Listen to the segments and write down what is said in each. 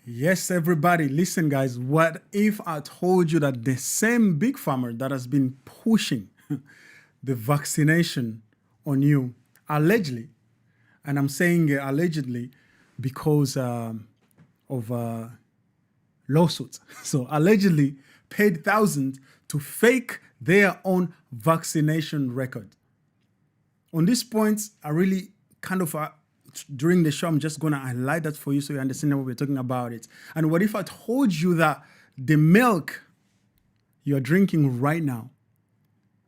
Yes, everybody, listen, guys. What if I told you that the same big pharma that has been pushing the vaccination on you, allegedly, and I'm saying allegedly because of lawsuits, so allegedly paid thousands to fake their own vaccination record. On this point, I really kind of during the show, I'm just going to highlight that for you so you understand what we're talking about it. And what if I told you that the milk you're drinking right now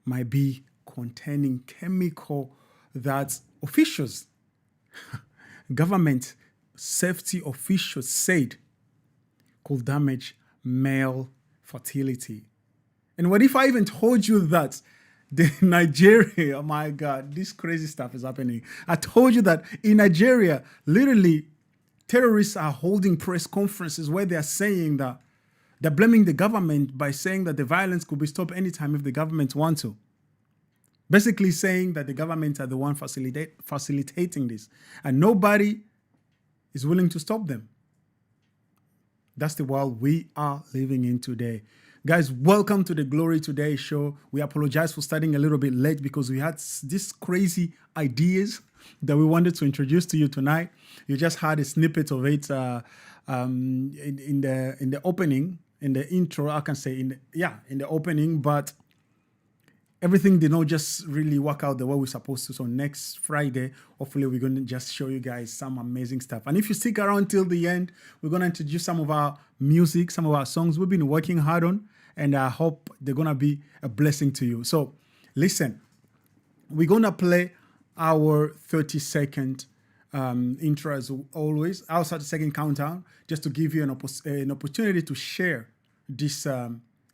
might be containing chemical that officials, government safety officials said could damage male fertility? And what if I even told you that the Nigeria, oh my God, this crazy stuff is happening. I told you that in Nigeria, literally, terrorists are holding press conferences where they're saying that they're blaming the government by saying that the violence could be stopped anytime if the government wants to. Basically saying that the government are the one facilitating this, and nobody is willing to stop them. That's the world we are living in today. Guys, welcome to the Glory Today show. We apologize for starting a little bit late because we had these crazy ideas that we wanted to introduce to you tonight. You just had a snippet of it in the opening, in the intro. I can say in the opening, but everything did not just really work out the way we're supposed to. So next Friday, hopefully we're going to just show you guys some amazing stuff. And if you stick around till the end, we're going to introduce some of our music, some of our songs we've been working hard on, and I hope they're going to be a blessing to you. So listen, we're going to play our 30-second intro as always, our 30-second countdown, just to give you an opportunity to share this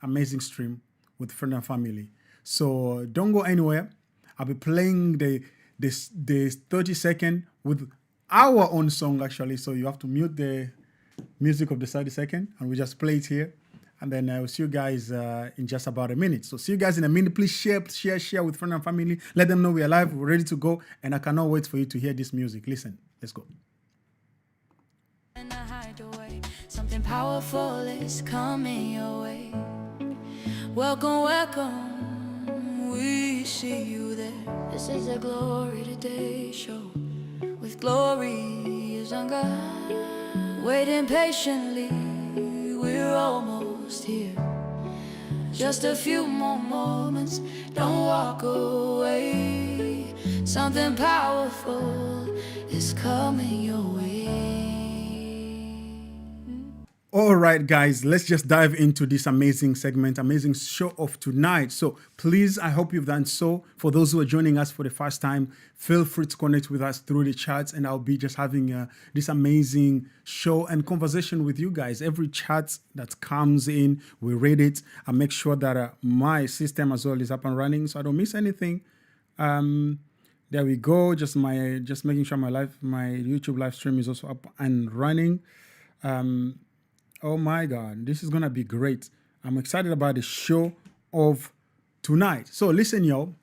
amazing stream with friends and family. So don't go anywhere. I'll be playing the 30-second with our own song, actually. So you have to mute the music of the 30-second, and we just play it here. And then I'll see you guys in just about a minute. So see you guys in a minute. Please share with friends and family. Let them know we are live, we're ready to go, and I cannot wait for you to hear this music. Listen, let's go. Something powerful is coming your way. Welcome, welcome. We see you there. This is a Glory Today show with glorious God. Waiting patiently, we're almost here. Just a few more moments, don't walk away. Something powerful is coming your way. All right, guys, let's just dive into this amazing segment, amazing show of tonight. So please, I hope you've done so. For those who are joining us for the first time, feel free to connect with us through the chats, and I'll be just having this amazing show and conversation with you guys. Every chat that comes in, we read it. I make sure that my system as well is up and running, so I don't miss anything. There we go. Just making sure my YouTube live stream is also up and running. Oh my God, this is going to be great. I'm excited about the show of tonight. So listen, y'all.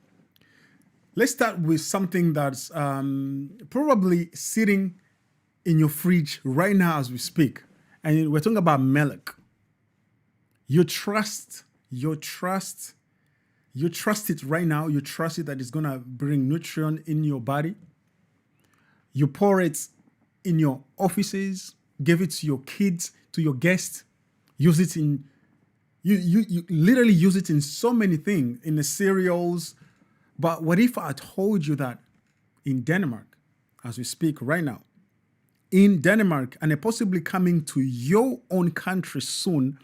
Let's start with something that's probably sitting in your fridge right now as we speak. And we're talking about milk. You trust it right now. You trust it that it's going to bring nutrient in your body. You pour it in your offices, give it to your kids, to your guests, use it in, you literally use it in so many things, in the cereals. But what if I told you that in Denmark, as we speak right now, in Denmark, and possibly coming to your own country soon,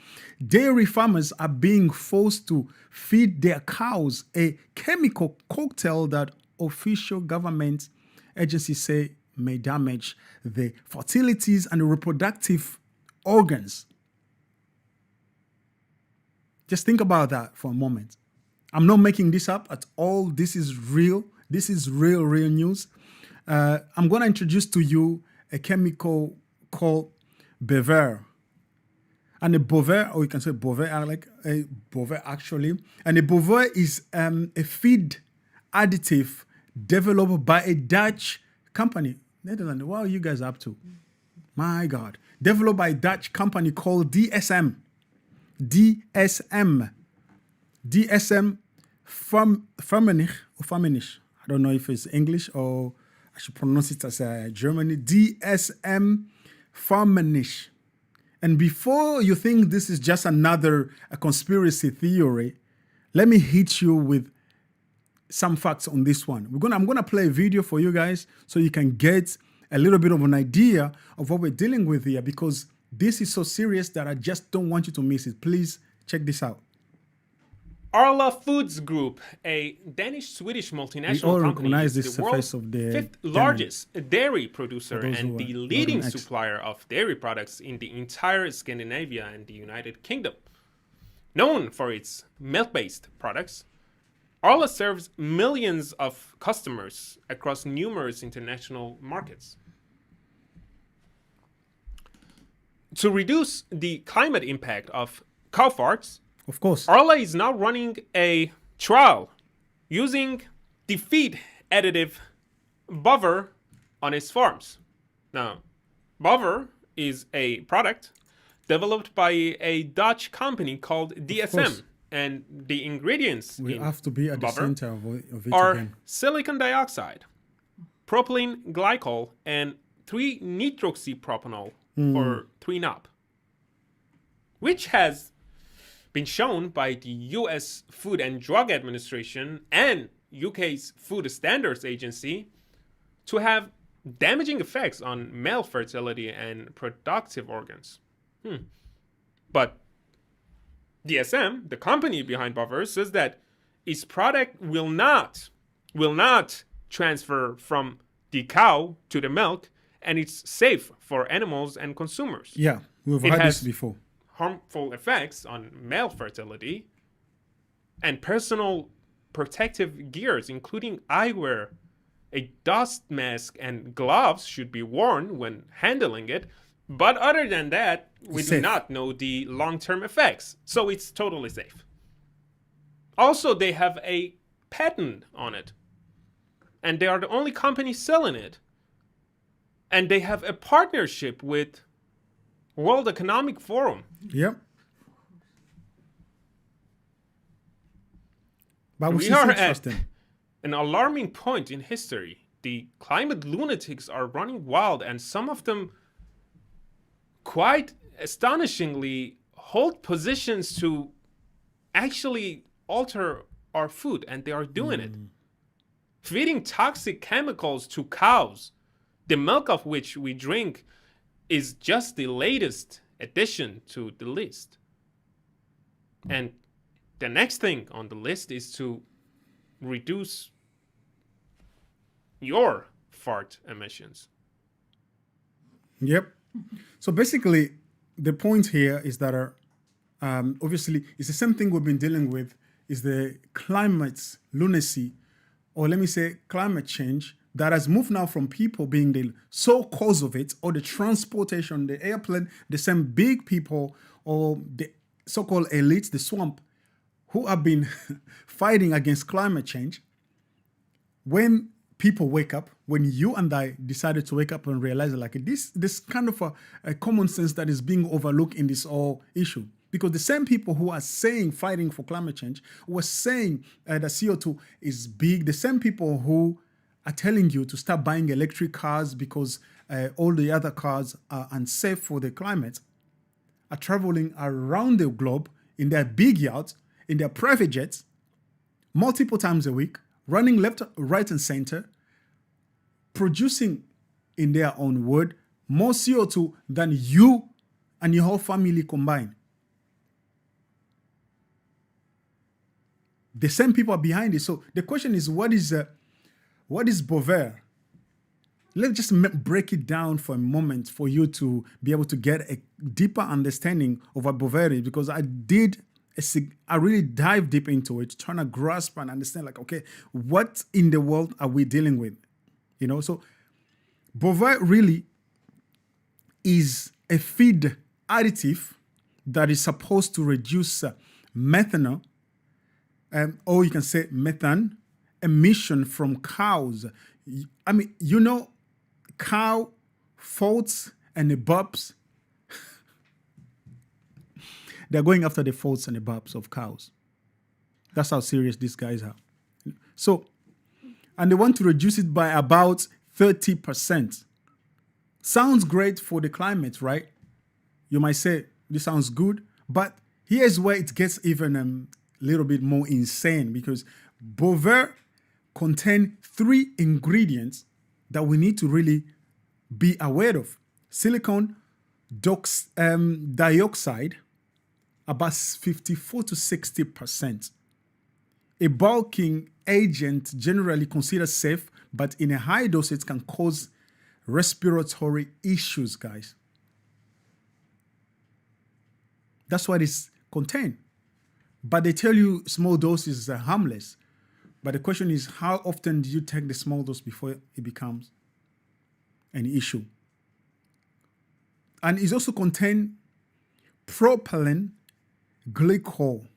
dairy farmers are being forced to feed their cows a chemical cocktail that official government agencies say may damage the fertilities and the reproductive organs. Just think about that for a moment. I'm not making this up at all. This is real. This is real news. I'm going to introduce to you a chemical called Bover. And a Bover, or you can say Bover, I like a Bover actually. And a Bover is a feed additive developed by a Dutch company. Netherlands, what are you guys up to? My God. Developed by a Dutch company called DSM. DSM. DSM Firmenich. I don't know if it's English or I should pronounce it as Germany. DSM Firmenich. And before you think this is just another conspiracy theory, let me hit you with some facts on this one. I'm gonna play a video for you guys so you can get a little bit of an idea of what we're dealing with here, because this is so serious that I just don't want you to miss it. Please check this out. Arla Foods Group, a Danish-Swedish multinational company, is the world's fifth largest dairy producer and the leading supplier of dairy products in the entire Scandinavia and the United Kingdom. Known for its milk-based products, Arla serves millions of customers across numerous international markets. To reduce the climate impact of cow farts, of course, Arla is now running a trial using the feed additive Bover on its farms. Now, Bover is a product developed by a Dutch company called DSM, and the ingredients we have to be at the center of it are again. Silicon dioxide, propylene glycol, and 3-nitroxypropanol, or 3-NOP, which has been shown by the US Food and Drug Administration and UK's Food Standards Agency to have damaging effects on male fertility and reproductive organs. But DSM, the company behind Bover, says that its product will not transfer from the cow to the milk, and it's safe for animals and consumers. Yeah, we've had this before. Harmful effects on male fertility, and personal protective gears, including eyewear, a dust mask, and gloves should be worn when handling it. But other than that, we do not know the long-term effects, so it's totally safe. Also, they have a patent on it, and they are the only company selling it. And they have a partnership with World Economic Forum. Yep. But we are at an alarming point in history. The climate lunatics are running wild, and some of them quite astonishingly hold positions to actually alter our food, and they are doing it. Feeding toxic chemicals to cows, the milk of which we drink, is just the latest addition to the list. And the next thing on the list is to reduce your fart emissions. Yep. So basically, the point here is that obviously it's the same thing we've been dealing with, is the climate lunacy, or let me say climate change, that has moved now from people being the sole cause of it, or the transportation, the airplane, the same big people, or the so-called elites, the swamp, who have been fighting against climate change. When people wake up, when you and I decided to wake up and realize like this kind of a common sense that is being overlooked in this whole issue. Because the same people who are saying fighting for climate change, were saying that CO2 is big, the same people who are telling you to start buying electric cars because all the other cars are unsafe for the climate, are traveling around the globe in their big yachts, in their private jets, multiple times a week, running left, right, and center, producing, in their own word, more CO2 than you and your whole family combined. The same people are behind it. So the question is, what is Bover? Let's just break it down for a moment for you to be able to get a deeper understanding of what Bover is, because I really dived deep into it, trying to grasp and understand, like, okay, what in the world are we dealing with? You know, so Bover really is a feed additive that is supposed to reduce methanol, or you can say methane emission from cows. I mean, you know, cow farts and the bulbs. They're going after the faults and the bulbs of cows. That's how serious these guys are. So, and they want to reduce it by about 30%. Sounds great for the climate, right? You might say, this sounds good, but here's where it gets even a little bit more insane, because Bover contain 3 ingredients that we need to really be aware of. Silicon dioxide, about 54 to 60%. A bulking agent generally considered safe, but in a high dose, it can cause respiratory issues, guys. That's what it's contained. But they tell you small doses are harmless. But the question is, how often do you take the small dose before it becomes an issue? And it also contains propylene glycol,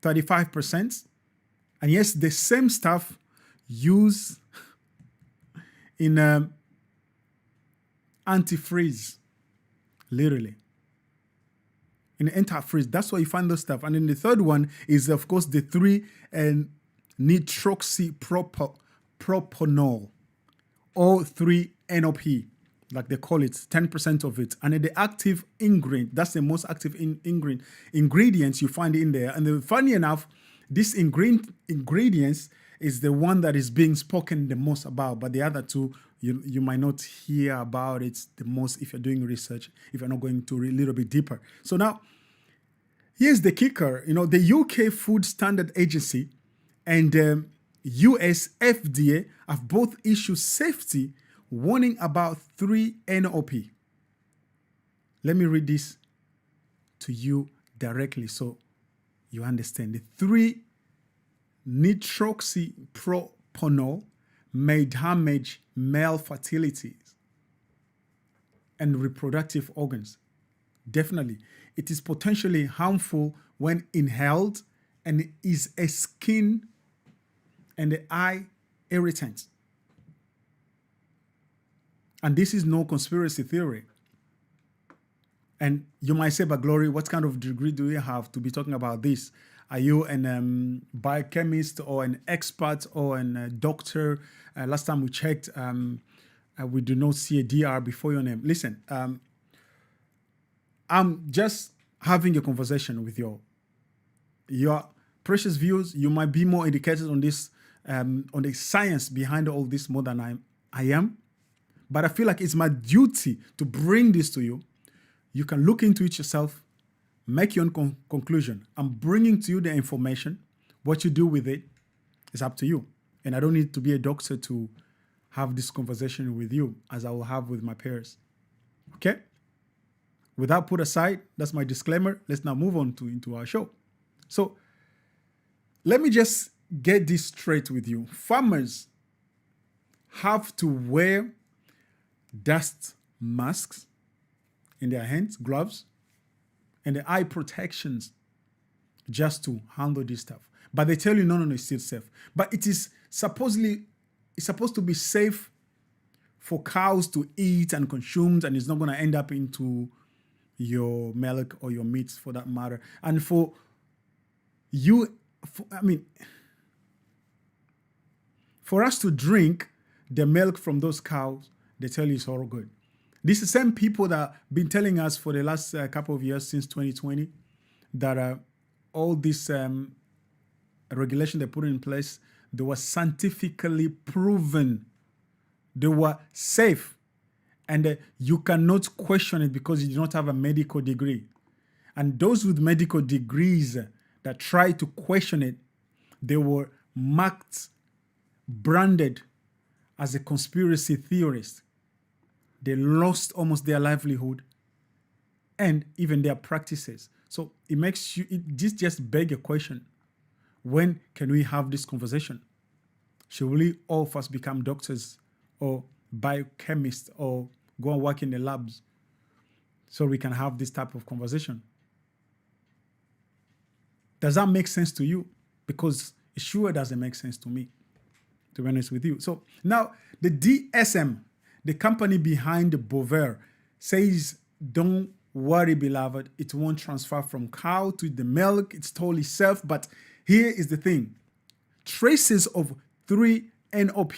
35%. And yes, the same stuff used in antifreeze, literally. In antifreeze, that's why you find those stuff. And then the third one is, of course, the 3-nitroxypropanol, or 3-NOP, like they call it, 10% of it. And then the active ingredient, that's the most active ingredients you find in there. And then funny enough, this ingredients is the one that is being spoken the most about, but the other two, you might not hear about it the most if you're doing research, if you're not going to a little bit deeper. So now, here's the kicker. You know, the UK Food Standard Agency and US FDA have both issued safety warning about 3-NOP. Let me read this to you directly so you understand. The 3-nitroxypropanol may damage male fertility and reproductive organs. Definitely. It is potentially harmful when inhaled and is a skin and eye irritant. And this is no conspiracy theory. And you might say, but Glory, what kind of degree do you have to be talking about this? Are you an biochemist or an expert or a doctor? Last time we checked, we do not see a DR before your name. Listen, I'm just having a conversation with your precious viewers. You might be more educated on this, on the science behind all this more than I am. But I feel like it's my duty to bring this to you. You can look into it yourself, make your own conclusion. I'm bringing to you the information. What you do with it is up to you. And I don't need to be a doctor to have this conversation with you as I will have with my peers. Okay? With that put aside, that's my disclaimer. Let's now move on into our show. So let me just get this straight with you. Farmers have to wear dust masks in their hands, gloves, and the eye protections just to handle this stuff. But they tell you, no, it's still safe. But it's supposed to be safe for cows to eat and consume, and it's not going to end up into your milk or your meats for that matter. And for us to drink the milk from those cows, they tell you it's all good. These are the same people that have been telling us for the last couple of years since 2020 that all this regulation they put in place, they were scientifically proven. They were safe. And you cannot question it because you do not have a medical degree. And those with medical degrees that try to question it, they were marked, branded as a conspiracy theorist. They lost almost their livelihood and even their practices. So it just beg a question. When can we have this conversation? Should we all of us become doctors or biochemists or go and work in the labs so we can have this type of conversation? Does that make sense to you? Because it sure doesn't make sense to me, to be honest with you. So now the DSM, the company behind Bover, says, don't worry, beloved, it won't transfer from cow to the milk. It's totally safe. But here is the thing. Traces of 3-NOP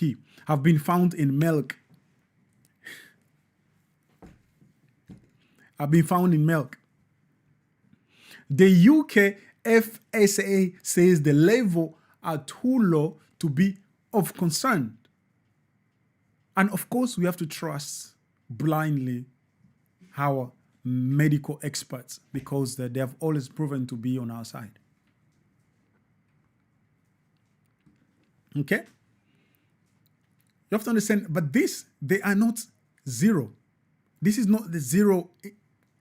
have been found in milk. The UK FSA says the level are too low to be of concern. And of course, we have to trust blindly our medical experts because they have always proven to be on our side. Okay? You have to understand, but they are not zero. This is not the zero.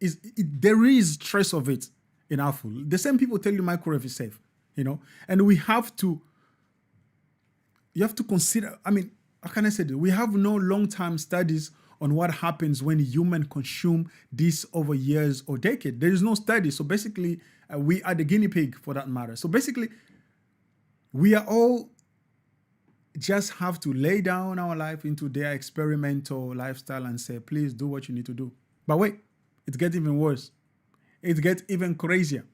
There is trace of it in our food. The same people tell you microwave is safe, and you have to consider, how can I say that? We have no long-term studies on what happens when humans consume this over years or decades. There is no study. So basically, we are the guinea pig for that matter. So basically, we are all just have to lay down our life into their experimental lifestyle and say, please do what you need to do. But wait, it gets even worse. It gets even crazier.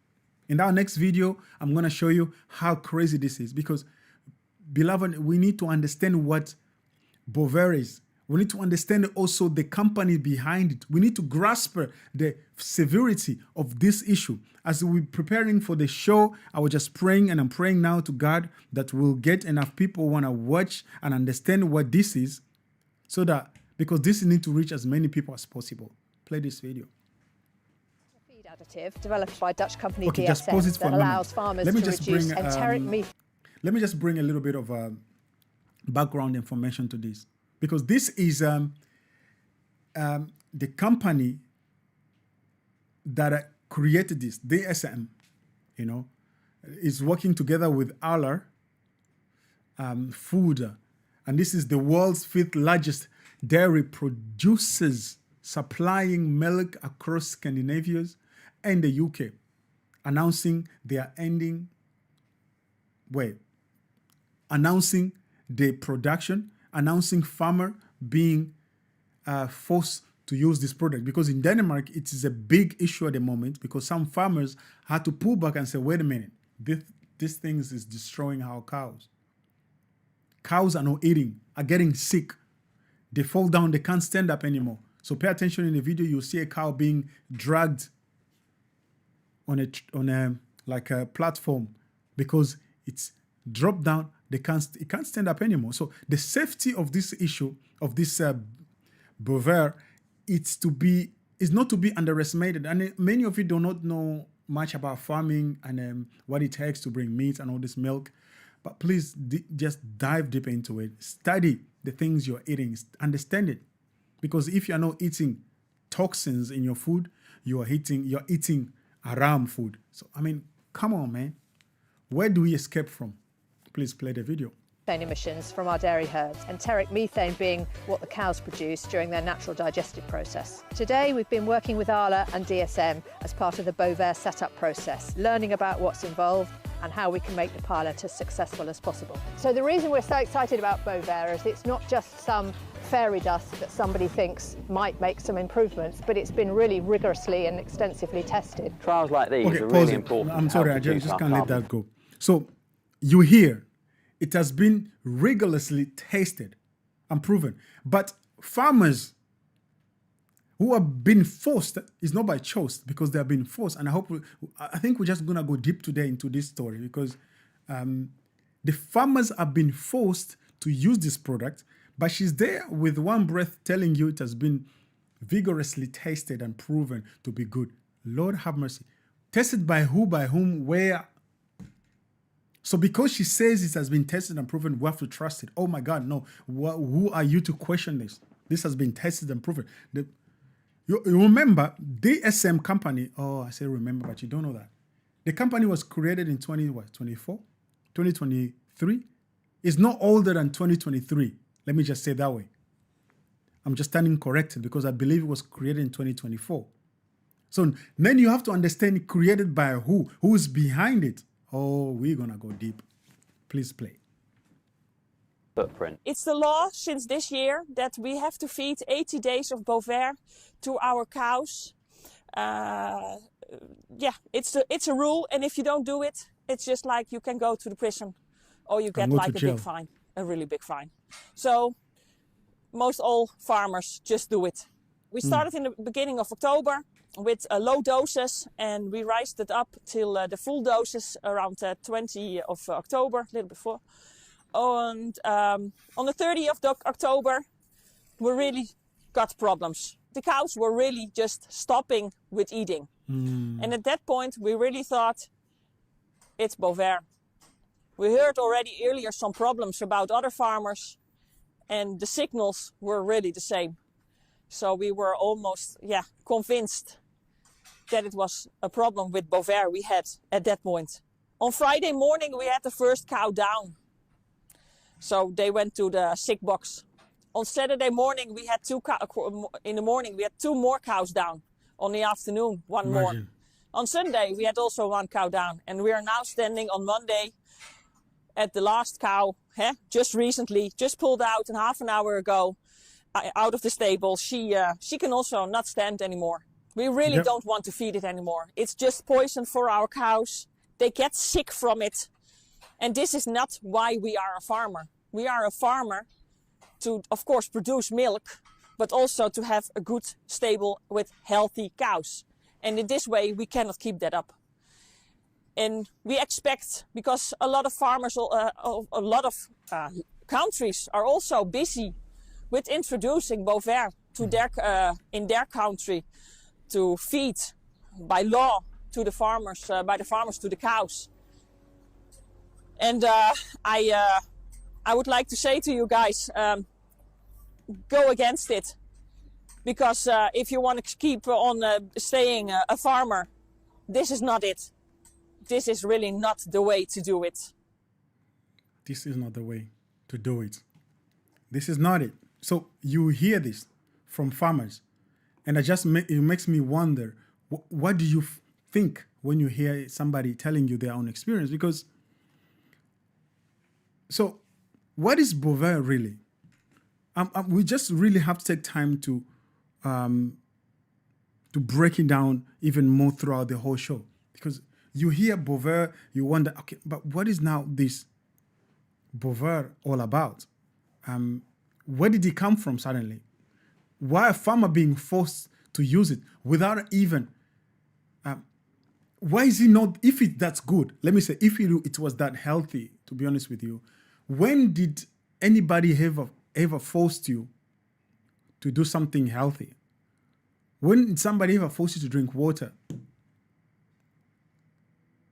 In our next video, I'm going to show you how crazy this is because, beloved, we need to understand what Bover is. We need to understand also the company behind it. We need to grasp the severity of this issue. As we're preparing for the show, I was just praying, and I'm praying now to God that we'll get enough people who want to watch and understand what this is, so that, because this needs to reach as many people as possible. Play this video. Feed additive developed by Dutch company Okay, just pause it for that a allows moment. farmers Let me to just reduce bring, enteric methane. Let me just bring a little bit of background information to this, because this is the company that created this, DSM, is working together with Aller Food, and this is the world's 5th largest dairy producers, supplying milk across Scandinavia and the UK, announcing the production, announcing farmer being forced to use this product, because in Denmark it is a big issue at the moment, because some farmers had to pull back and say, wait a minute, this thing is destroying our cows. Cows are not eating, are getting sick. They fall down, they can't stand up anymore. So pay attention in the video, you'll see a cow being dragged on a platform because it's dropped down. It can't stand up anymore. So the safety of this issue, of this Bover, is not to be underestimated. And many of you do not know much about farming and what it takes to bring meat and all this milk. But please just dive deep into it. Study the things you're eating. Understand it. Because if you're not eating toxins in your food, you're eating haram food. So, come on, man. Where do we escape from? Please play the video. Emissions from our dairy herds, enteric methane being what the cows produce during their natural digestive process. Today we've been working with Arla and DSM as part of the Bover setup process, learning about what's involved and how we can make the pilot as successful as possible. So the reason we're so excited about Bover is it's not just some fairy dust that somebody thinks might make some improvements, but it's been really rigorously and extensively tested. Trials like these are pause really it. important. I'm sorry, I just can't let that go. So you hear, it has been rigorously tested and proven. But farmers who have been forced, is not by choice, because they have been forced. And I think we're just going to go deep today into this story, because the farmers have been forced to use this product, but she's there with one breath telling you it has been vigorously tested and proven to be good. Lord have mercy. Tested by who, by whom, where? So because she says it has been tested and proven, we have to trust it. Oh my God, no. Who are you to question this? This has been tested and proven. You remember, DSM company, I say remember, but you don't know that. The company was created in 2023. It's not older than 2023. Let me just say that way. I'm just standing corrected because I believe it was created in 2024. So then you have to understand, created by who? Who's behind it? Oh, we're going to go deep. Please play. footprint. It's the law since this year that we have to feed 80 days of Bover to our cows. Yeah, it's a rule, and if you don't do it, it's just like you can go to the prison or you get like a big fine, a really big fine. So most all farmers just do it. We started in the beginning of October with low doses, and we raised it up till the full doses around 20 of October, a little before. And on the 30th of October, we really got problems. The cows were really just stopping with eating. And at that point, we really thought, it's Bover. We heard already earlier some problems about other farmers, and the signals were really the same. So we were almost, convinced that it was a problem with Bover we had at that point. On Friday morning, we had the first cow down. So they went to the sick box. On Saturday morning, we had in the morning, we had 2 more cows down. On the afternoon, 1 more. On Sunday, we had also 1 cow down. And we are now standing on Monday at the last cow, just recently, just pulled out and half an hour ago out of the stable. She can also not stand anymore. We really don't want to feed it anymore. It's just poison for our cows. They get sick from it. And this is not why we are a farmer. We are a farmer to, of course, produce milk, but also to have a good, stable, with healthy cows. And in this way, we cannot keep that up. And we expect, because a lot of farmers, a lot of countries are also busy with introducing Bover to in their country to feed by law to the farmers, by the farmers to the cows. And I would like to say to you guys, go against it. Because if you want to keep on staying a farmer, this is not it. This is really not the way to do it. This is not the way to do it. This is not it. So you hear this from farmers, and it makes me wonder, what do you think when you hear somebody telling you their own experience? Because, so what is Bover really? We just really have to take time to break it down even more throughout the whole show. Because you hear Bover, you wonder, okay, but what is now this Bover all about? Where did it come from suddenly? Why a farmer being forced to use it without even, why is it not, if that's good, let me say, if it was that healthy, to be honest with you, when did anybody ever forced you to do something healthy? When did somebody ever force you to drink water?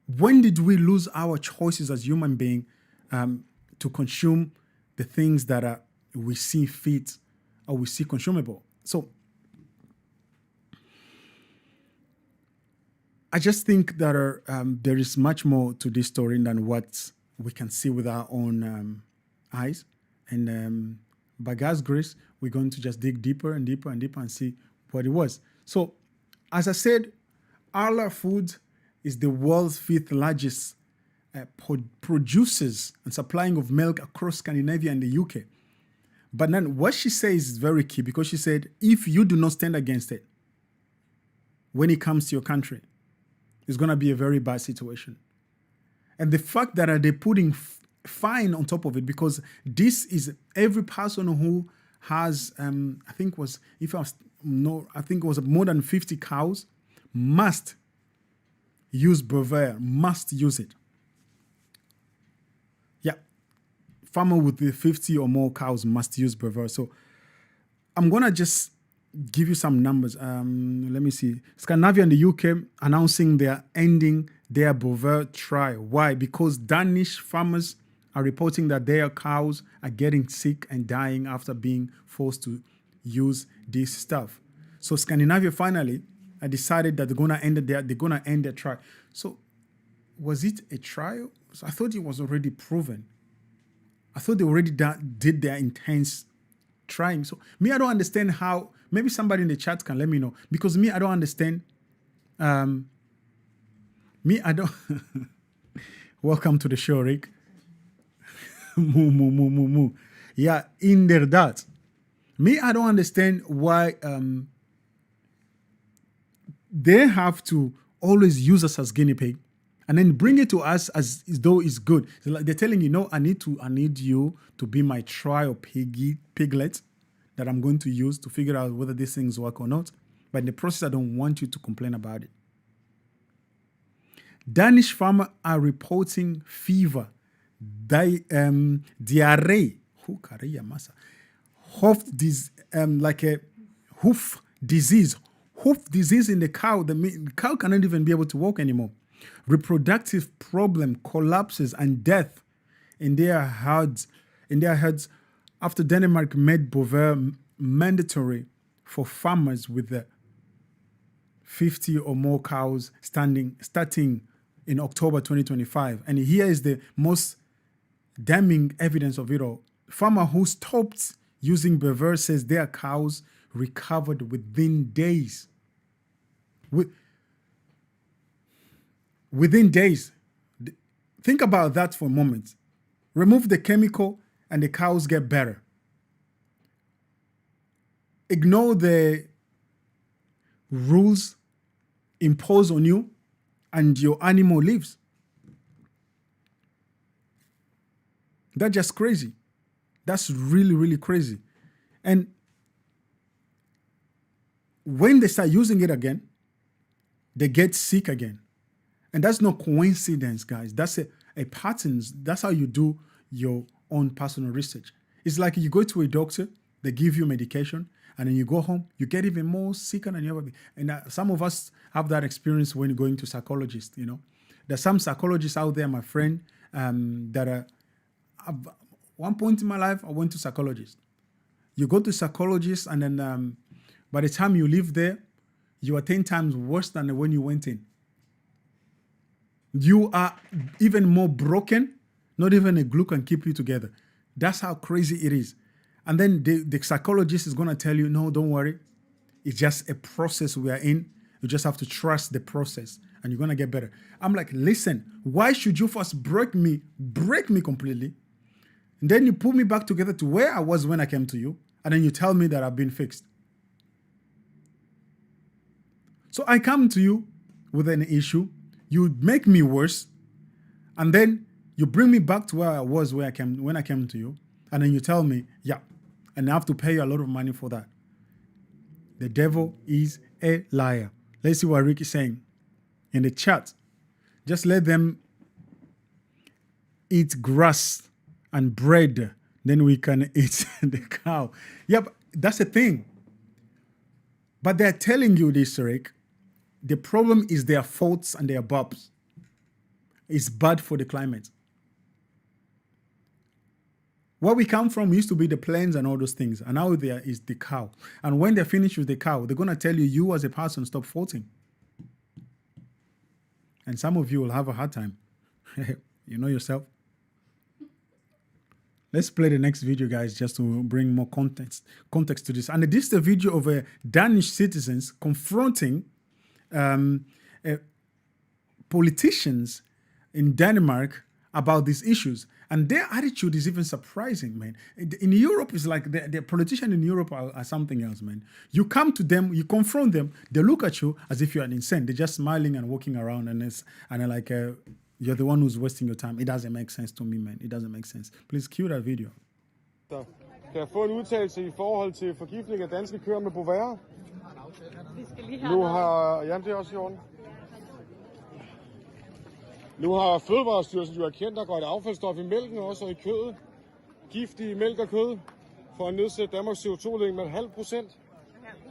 When did we lose our choices as human beings to consume the things that we see fit or we see consumable? So I just think that there is much more to this story than what we can see with our own eyes. And by God's grace, we're going to just dig deeper and deeper and deeper and see what it was. So, as I said, Arla Foods is the world's 5th largest producers and supplying of milk across Scandinavia and the UK. But then what she says is very key, because she said, if you do not stand against it, when it comes to your country, it's going to be a very bad situation. And the fact that they're putting fine on top of it, because this is every person who has, I think it was more than 50 cows, must use Bover, must use it. Yeah, farmer with the 50 or more cows must use Bover. So I'm gonna just give you some numbers. Let me see. Scandinavia and the UK announcing they're ending their Bover trial. Why? Because Danish farmers are reporting that their cows are getting sick and dying after being forced to use this stuff. So Scandinavia finally decided that they're gonna end their trial. So was it a trial? So I thought it was already proven. I thought they already did their intense trying. So me, I don't understand how. Maybe somebody in the chat can let me know, because me, I don't understand. Me, I don't. Welcome to the show, Rick. Moo. Ja, inderdaad. Me, I don't understand why they have to always use us as guinea pig and then bring it to us as though it's good. So like they're telling you, no, I need you to be my trial piglet that I'm going to use to figure out whether these things work or not. But in the process, I don't want you to complain about it. Danish farmers are reporting fever, diarrhea, hoof disease in the cow. The cow cannot even be able to walk anymore. Reproductive problem, collapses, and death in their herds after Denmark made Bover mandatory for farmers with 50 or more cows starting in October 2025. And here is the most damning evidence of it all. Farmer who stopped using Bover says their cows recovered within days. Within days. Think about that for a moment. Remove the chemical and the cows get better. Ignore the rules imposed on you and your animal lives. That's just crazy. That's really, really crazy. And when they start using it again, they get sick again. And that's no coincidence, guys. That's a pattern. That's how you do your own personal research. It's like you go to a doctor, they give you medication, and then you go home, you get even more sicker than you ever been. And some of us have that experience when going to psychologists, you know. There's some psychologists out there, my friend, that are... At one point in my life, I went to psychologist. You go to psychologist, and then by the time you leave there, you are 10 times worse than when you went in. You are even more broken. Not even a glue can keep you together. That's how crazy it is. And then the psychologist is going to tell you, no, don't worry. It's just a process we are in. You just have to trust the process and you're going to get better. I'm like, listen, why should you first break me completely? And then you pull me back together to where I was when I came to you. And then you tell me that I've been fixed. So I come to you with an issue. You make me worse. And then you bring me back to where I was when I came to you. And then you tell me, yeah, and I have to pay you a lot of money for that. The devil is a liar. Let's see what Rick is saying in the chat. Just let them eat grass and bread. Then we can eat the cow. Yep, that's the thing. But they're telling you this, Rick. The problem is their faults and their bobs. It's bad for the climate. Where we come from used to be the plains and all those things. And now there is the cow. And when they're finished with the cow, they're going to tell you as a person, stop faulting. And some of you will have a hard time. You know yourself. Let's play the next video, guys, just to bring more context to this. And this is a video of Danish citizens confronting politicians in Denmark about these issues. And their attitude is even surprising, man. In Europe, it's like the politicians in Europe are something else, man. You come to them, you confront them, they look at you as if you're an insane. They're just smiling and walking around, and they're like, you're the one who's wasting your time. It doesn't make sense to me, man. It doesn't make sense. Please cue that video. Kan jeg få en udtalelse i forhold til forgiftning af danske køer med Bover? Nu har... Jamen, det er også i orden. Nu har Fødevarestyrelsen jo erkendt, der går et affaldsstof i mælken også og i kødet. Giftig mælk og kød for at nedsætte Danmarks CO2-udledning med 0,5%.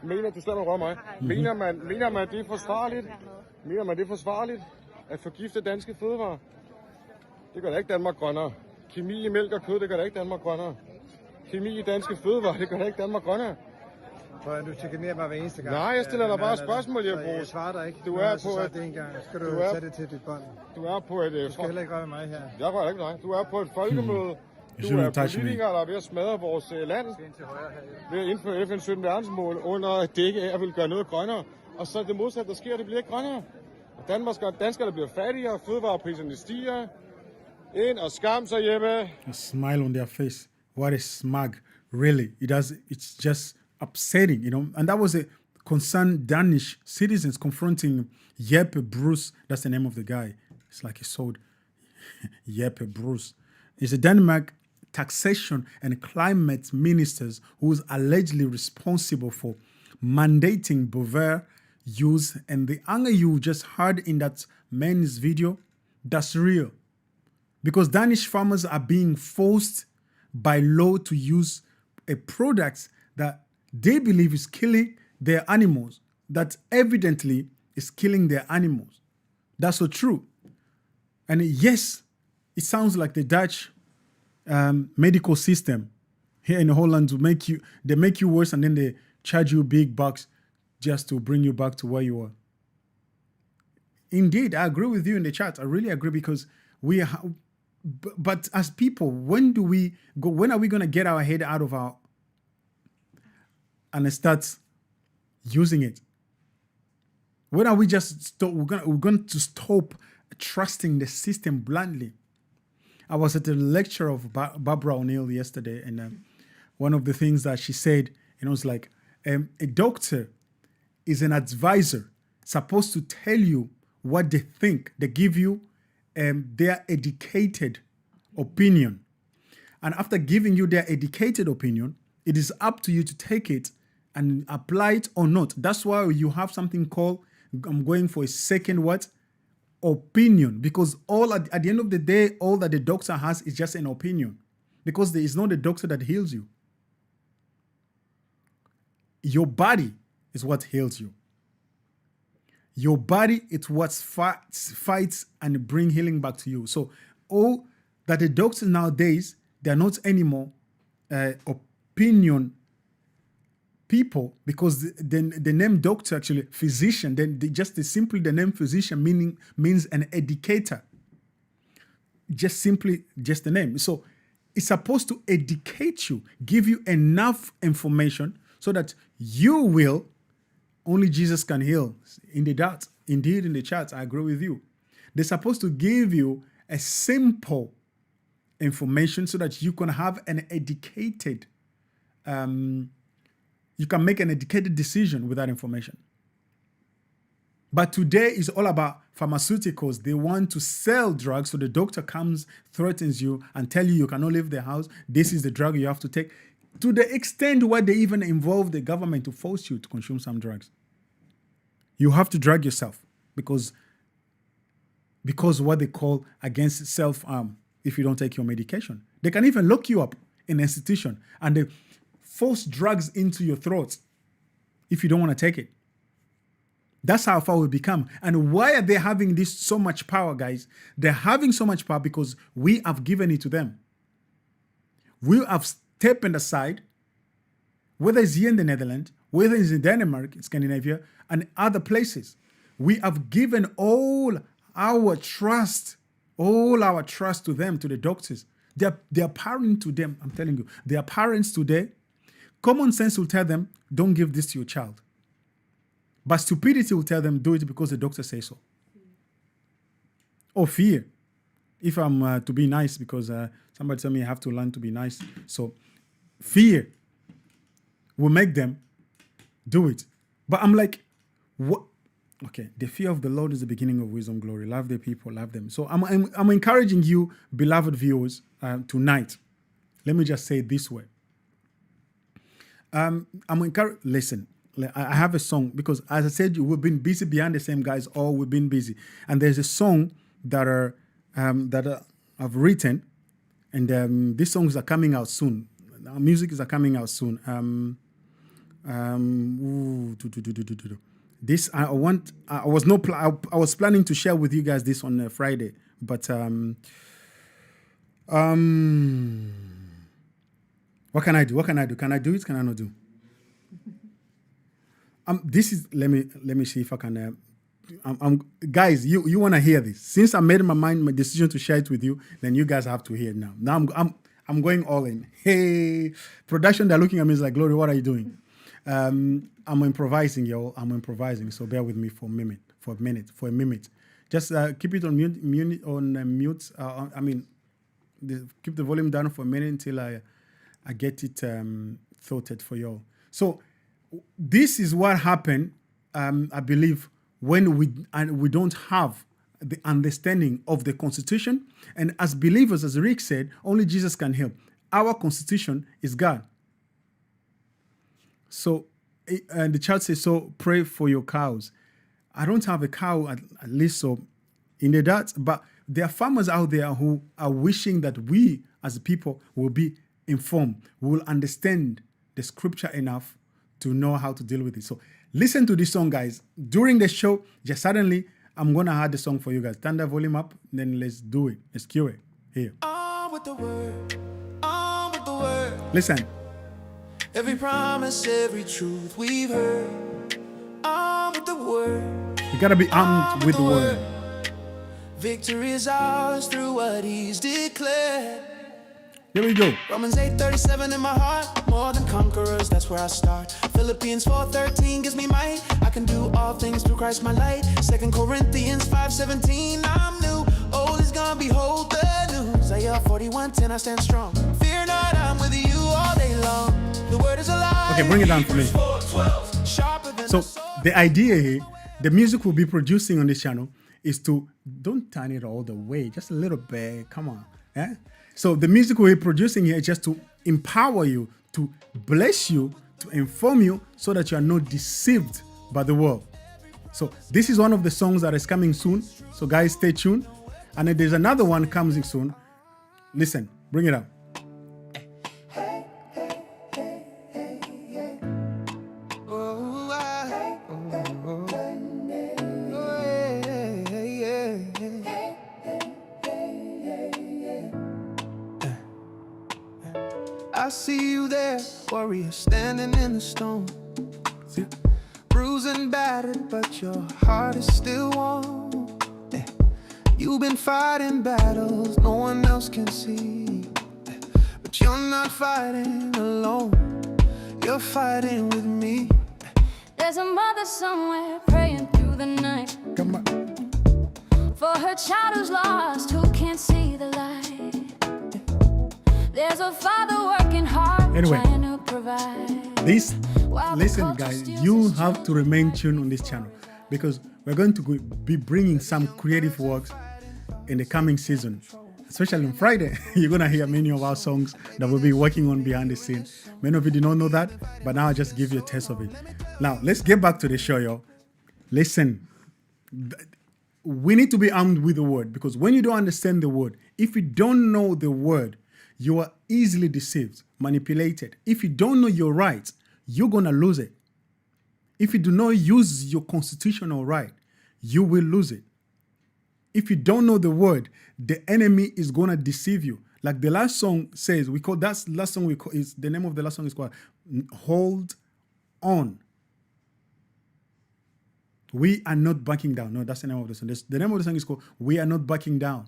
Mener du slet røre mig? Mener man det er forsvarligt? Mener man det er forsvarligt at forgifte danske fødevarer? Det gør da ikke Danmark grønnere. Kemi i mælk og kød, det gør da ikke Danmark grønnere. Kemi i danske fødevarer, det gør da ikke Danmark grønnere. Du chikanerer mig hver eneste gang. Nej, jeg stiller dig bare spørgsmål, Jeppe. Jeg svarer dig ikke. Du er på et... det en gang. Skal du sætte det til dit bånd? Du er på et... Du skal heller ikke røre mig her. Jeg rører ikke dig. Du er på et folkemøde. Du er politikere, der er ved at smadre vores land. Ved at indføre FN's 17. verdensmål under dække af at vil gøre noget grønnere. Og så er det modsatte, der sker, det bliver ikke grønnere. Danskerne bliver fattigere, fødevarepriserne stiger. Ind og skam sig, Jeppe. A smile on their face. what is smug? Really, it's just upsetting, And that was a concerned Danish citizens confronting Jeppe Bruce. That's the name of the guy. It's like he sold Jeppe Bruce. He's a Denmark taxation and climate ministers who is allegedly responsible for mandating Bover use. And the anger you just heard in that man's video, that's real. Because Danish farmers are being forced by law to use a product that they believe is killing their animals, that evidently is killing their animals. That's so true. And yes, it sounds like the Dutch medical system here in Holland they make you worse and then they charge you big bucks just to bring you back to where you were. Indeed, I agree with you in the chat. I really agree because but as people, when are we going to get our head out of our and start using it? When are we we're going to stop trusting the system blindly? I was at a lecture of Barbara O'Neill yesterday, and one of the things that she said, was like, a doctor is an advisor supposed to tell you what they think. They give you their educated opinion. And after giving you their educated opinion, it is up to you to take it and apply it or not. That's why you have something called, I'm going for a second what? Opinion. Because at the end of the day, all that the doctor has is just an opinion. Because there is not a doctor that heals you. Your body is what heals you. Your body, it's what fights and bring healing back to you. So all that the doctors nowadays, they're not anymore opinion people, because the name doctor, actually physician, then simply the name physician means an educator. Just the name. So it's supposed to educate you, give you enough information so that you will, only Jesus can heal. Indeed, in the chat, I agree with you. They're supposed to give you a simple information so that you can have an educated, you can make an educated decision with that information. But today is all about pharmaceuticals. They want to sell drugs. So the doctor comes, threatens you and tell you cannot leave the house. This is the drug you have to take. To the extent where they even involve the government to force you to consume some drugs. You have to drug yourself because what they call against self-harm if you don't take your medication. They can even lock you up in an institution and they force drugs into your throat if you don't want to take it. That's how far we become. And why are they having this so much power, guys? They're having so much power because we have given it to them. We have stepped aside, whether it's here in the Netherlands, whether it's in Denmark, Scandinavia, and other places. We have given all our trust to them, to the doctors. They're parents to them, I'm telling you. Their parents today, common sense will tell them, don't give this to your child. But stupidity will tell them, do it because the doctor says so. Or fear. If I'm to be nice, because somebody told me I have to learn to be nice. So fear will make them do it. But I'm like, what? Okay, the fear of the Lord is the beginning of wisdom, glory. Love the people, love them. So I'm encouraging you, beloved viewers, tonight. Let me just say it this way. Listen, I have a song because, as I said, we've been busy behind the same guys. We've been busy, and there's a song that I've written, and these songs are coming out soon. Our music is coming out soon. This I was planning to share with you guys this on Friday, but what can I do? Can I do it? Can I not do? This is let me see if I can. Guys, you want to hear this? Since I made my decision to share it with you, then you guys have to hear it now. Now I'm going all in. Hey, production, they're looking at me like, Glory, what are you doing? I'm improvising, y'all. I'm improvising, so bear with me for a minute. Just keep it on mute. Keep the volume down for a minute until I get it thoughted for you all. So this is what happened, I believe, when we don't have the understanding of the Constitution. And as believers, as Rick said, only Jesus can help. Our Constitution is God. So, and the chat says, so pray for your cows. I don't have a cow, at least so in the that, but there are farmers out there who are wishing that we as people will be informed, we will understand the scripture enough to know how to deal with it. So listen to this song, guys. During the show, just suddenly, I'm going to add the song for you guys. Turn the volume up, then let's do it. Let's cue it. Here. On with the word, on with the word. Listen. Every promise, every truth we've heard. On with the word. You got to be armed with the word. Victory is ours through what he's declared. Here we go. Romans 8:37 in my heart, more than conquerors, that's where I start. Philippians 4:13 gives me might. I can do all things through Christ my light. 2 Corinthians 5:17, I'm new. Old is gone, behold the new. Isaiah 41:10, I stand strong. Fear not, I'm with you all day long. The word is alive. Okay, bring it down for me. So the idea here, the music we'll be producing on this channel is to, don't turn it all the way, just a little bit, come on. Yeah? So the music we're producing here is just to empower you, to bless you, to inform you so that you are not deceived by the world. So this is one of the songs that is coming soon. So guys, stay tuned. And then there's another one coming soon. Listen, bring it up. I see you there, warrior, standing in the storm. See? Bruised and battered, but your heart is still warm. Yeah. You've been fighting battles no one else can see. Yeah. But you're not fighting alone, you're fighting with me. There's a mother somewhere praying through the night. Come on. For her child who's lost, who can't see the light. There's a father working hard, anyway, trying to provide. Listen, guys, you have to remain tuned on this channel because we're going to be bringing some creative works in the coming season. Especially on Friday, you're going to hear many of our songs that we'll be working on behind the scene. Many of you did not know that, but now I'll just give you a taste of it. Now, let's get back to the show, y'all. Listen, we need to be armed with the word because when you don't understand the word, if you don't know the word, you are easily deceived, manipulated. If you don't know your rights, you're going to lose it. If you do not use your constitutional right, you will lose it. If you don't know the word, the enemy is going to deceive you. Like the last song says, we call that last song, is the name of the last song is called Hold On. We are not backing down. No, that's the name of the song. The name of the song is called We Are Not Backing Down.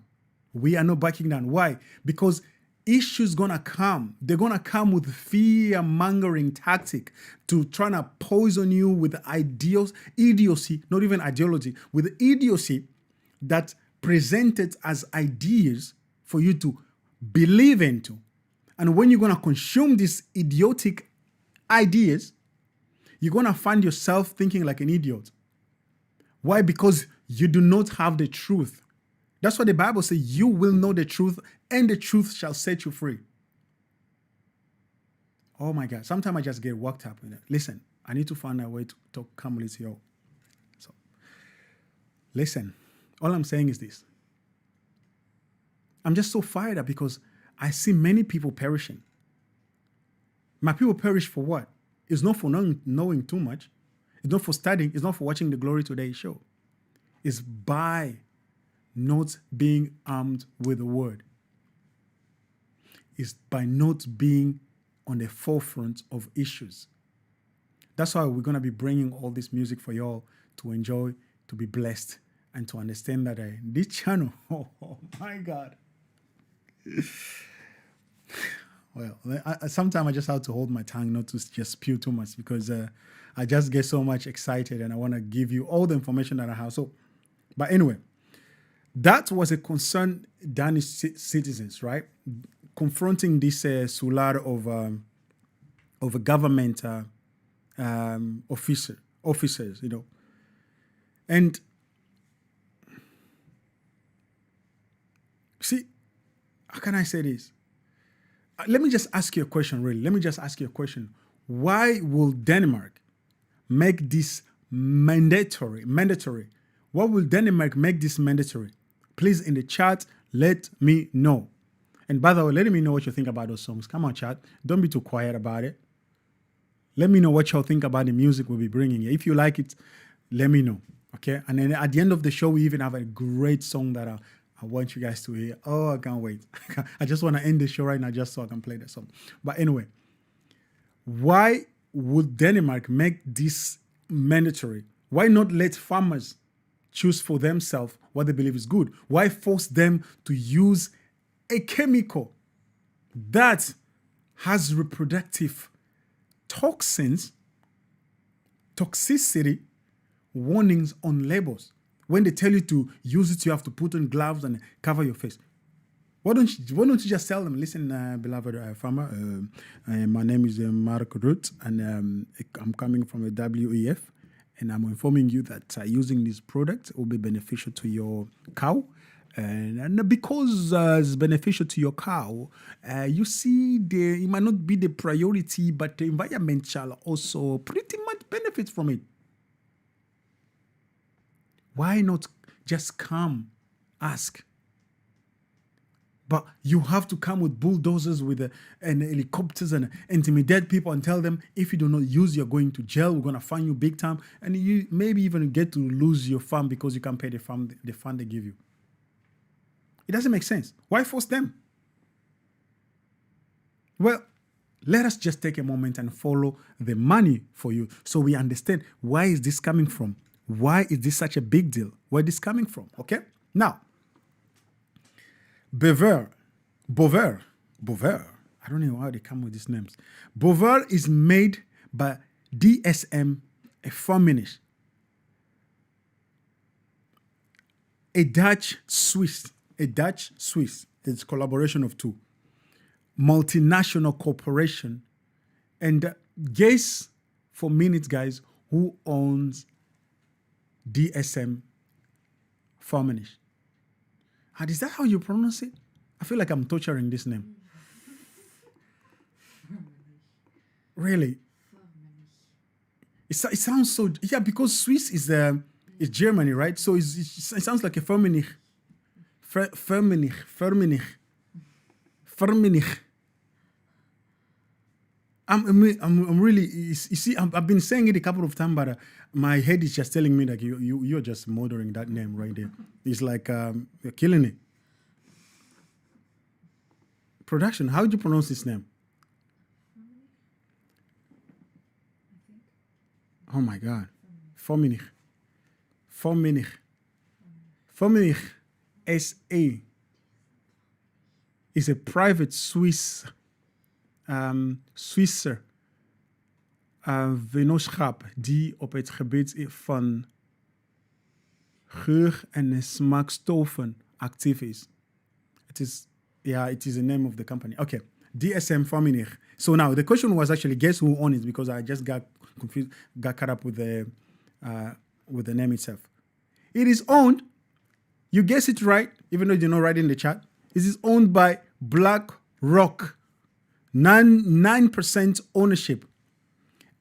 We are not backing down. Why? Because issues gonna come. They're gonna come with fear-mongering tactic to try to poison you with idiocy, not even ideology, with idiocy that presented as ideas for you to believe into. And when you're gonna consume these idiotic ideas, you're gonna find yourself thinking like an idiot. Why? Because you do not have the truth. That's what the Bible says. You will know the truth, and the truth shall set you free. Oh my God. Sometimes I just get worked up with it. Listen, I need to find a way to talk calmly to you. So, listen, all I'm saying is this. I'm just so fired up because I see many people perishing. My people perish for what? It's not for knowing too much. It's not for studying. It's not for watching the Glory Today show. It's by not being armed with the word. It's by not being on the forefront of issues. That's why we're going to be bringing all this music for y'all to enjoy, to be blessed, and to understand that this channel, oh my God. Well, sometimes I just have to hold my tongue not to just spew too much because I just get so much excited and I want to give you all the information that I have. So, but anyway, that was a concern Danish citizens, right? confronting this solar of a government officers, you know. And see, how can I say this? Let me just ask you a question, really. Let me just ask you a question. Why will Denmark make this mandatory? What will Denmark make this mandatory? Please, in the chat, let me know. And by the way, let me know what you think about those songs. Come on, chat. Don't be too quiet about it. Let me know what y'all think about the music we'll be bringing. If you like it, let me know. Okay? And then at the end of the show, we even have a great song that I want you guys to hear. Oh, I can't wait. I just want to end the show right now just so I can play that song. But anyway, why would Denmark make this mandatory? Why not let farmers choose for themselves what they believe is good? Why force them to use a chemical that has reproductive toxins, toxicity warnings on labels? When they tell you to use it, you have to put on gloves and cover your face. Why don't you just tell them, listen, beloved farmer, my name is Mark Root, and I'm coming from a WEF, and I'm informing you that using this product will be beneficial to your cow. And because it's beneficial to your cow, you see, it might not be the priority, but the environment shall also pretty much benefit from it. Why not just come, ask? But you have to come with bulldozers, and helicopters, and intimidate people and tell them, if you do not use, you're going to jail. We're going to fine you big time. And you maybe even get to lose your farm because you can't pay the fund they give you. It doesn't make sense. Why force them? Well, let us just take a moment and follow the money for you so we understand, why is this coming from? Why is this such a big deal? Where is this coming from? Okay? Now, Bover. I don't know how they come with these names. Bover is made by DSM, a Firmenich, a Dutch Swiss. It's a collaboration of two. Multinational corporation. And guess for minutes, guys, who owns DSM Firmenich? And is that how you pronounce it? I feel like I'm torturing this name. Really? It sounds so... Yeah, because Swiss is Germany, right? So it sounds like a Firmenich. Firmenich. I'm really... You see, I've been saying it a couple of times, but my head is just telling me that you're just murdering that name right there. It's like you're killing it. Production, how do you pronounce this name? Oh my God. Firmenich SA is a private Swisser vennootschap die op het gebied van geur- en smaakstoffen actief is. It is the name of the company. Okay, DSM Firmenich. So now the question was actually, guess who owns it, because I just got confused, got caught up with the name itself. It is owned, you guess it right, even though you did not write in the chat. It is owned by BlackRock, 9% ownership,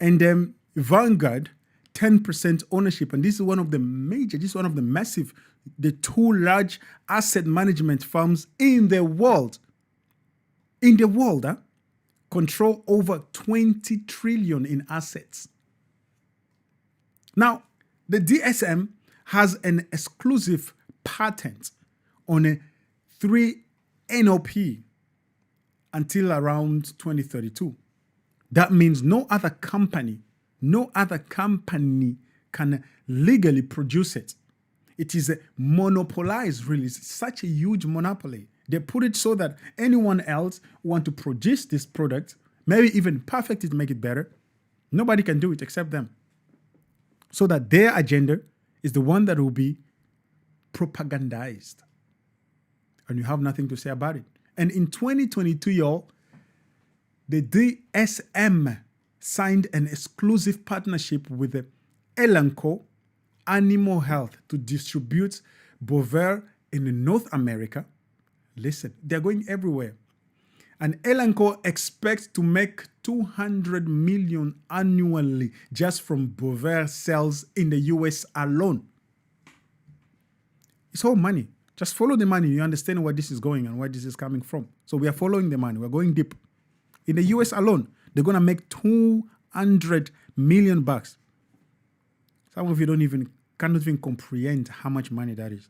and then Vanguard, 10% ownership. And this is one of the massive, the two large asset management firms in the world. Control over 20 trillion in assets. Now, the DSM has an exclusive patent on a 3-NOP until around 2032. That means no other company can legally produce it. It is a monopolized, really. It's such a huge monopoly. They put it so that anyone else want to produce this product, maybe even perfect it, make it better. Nobody can do it except them. So that their agenda is the one that will be propagandized. And you have nothing to say about it. And in 2022, y'all, the DSM signed an exclusive partnership with the Elanco Animal Health to distribute Bover in North America. Listen, they're going everywhere. And Elanco expects to make 200 million annually just from Bover sales in the US alone. It's all money. Just follow the money. You understand where this is going and where this is coming from. So we are following the money. We're going deep. In the US alone, they're going to make 200 million bucks. Some of you cannot even comprehend how much money that is.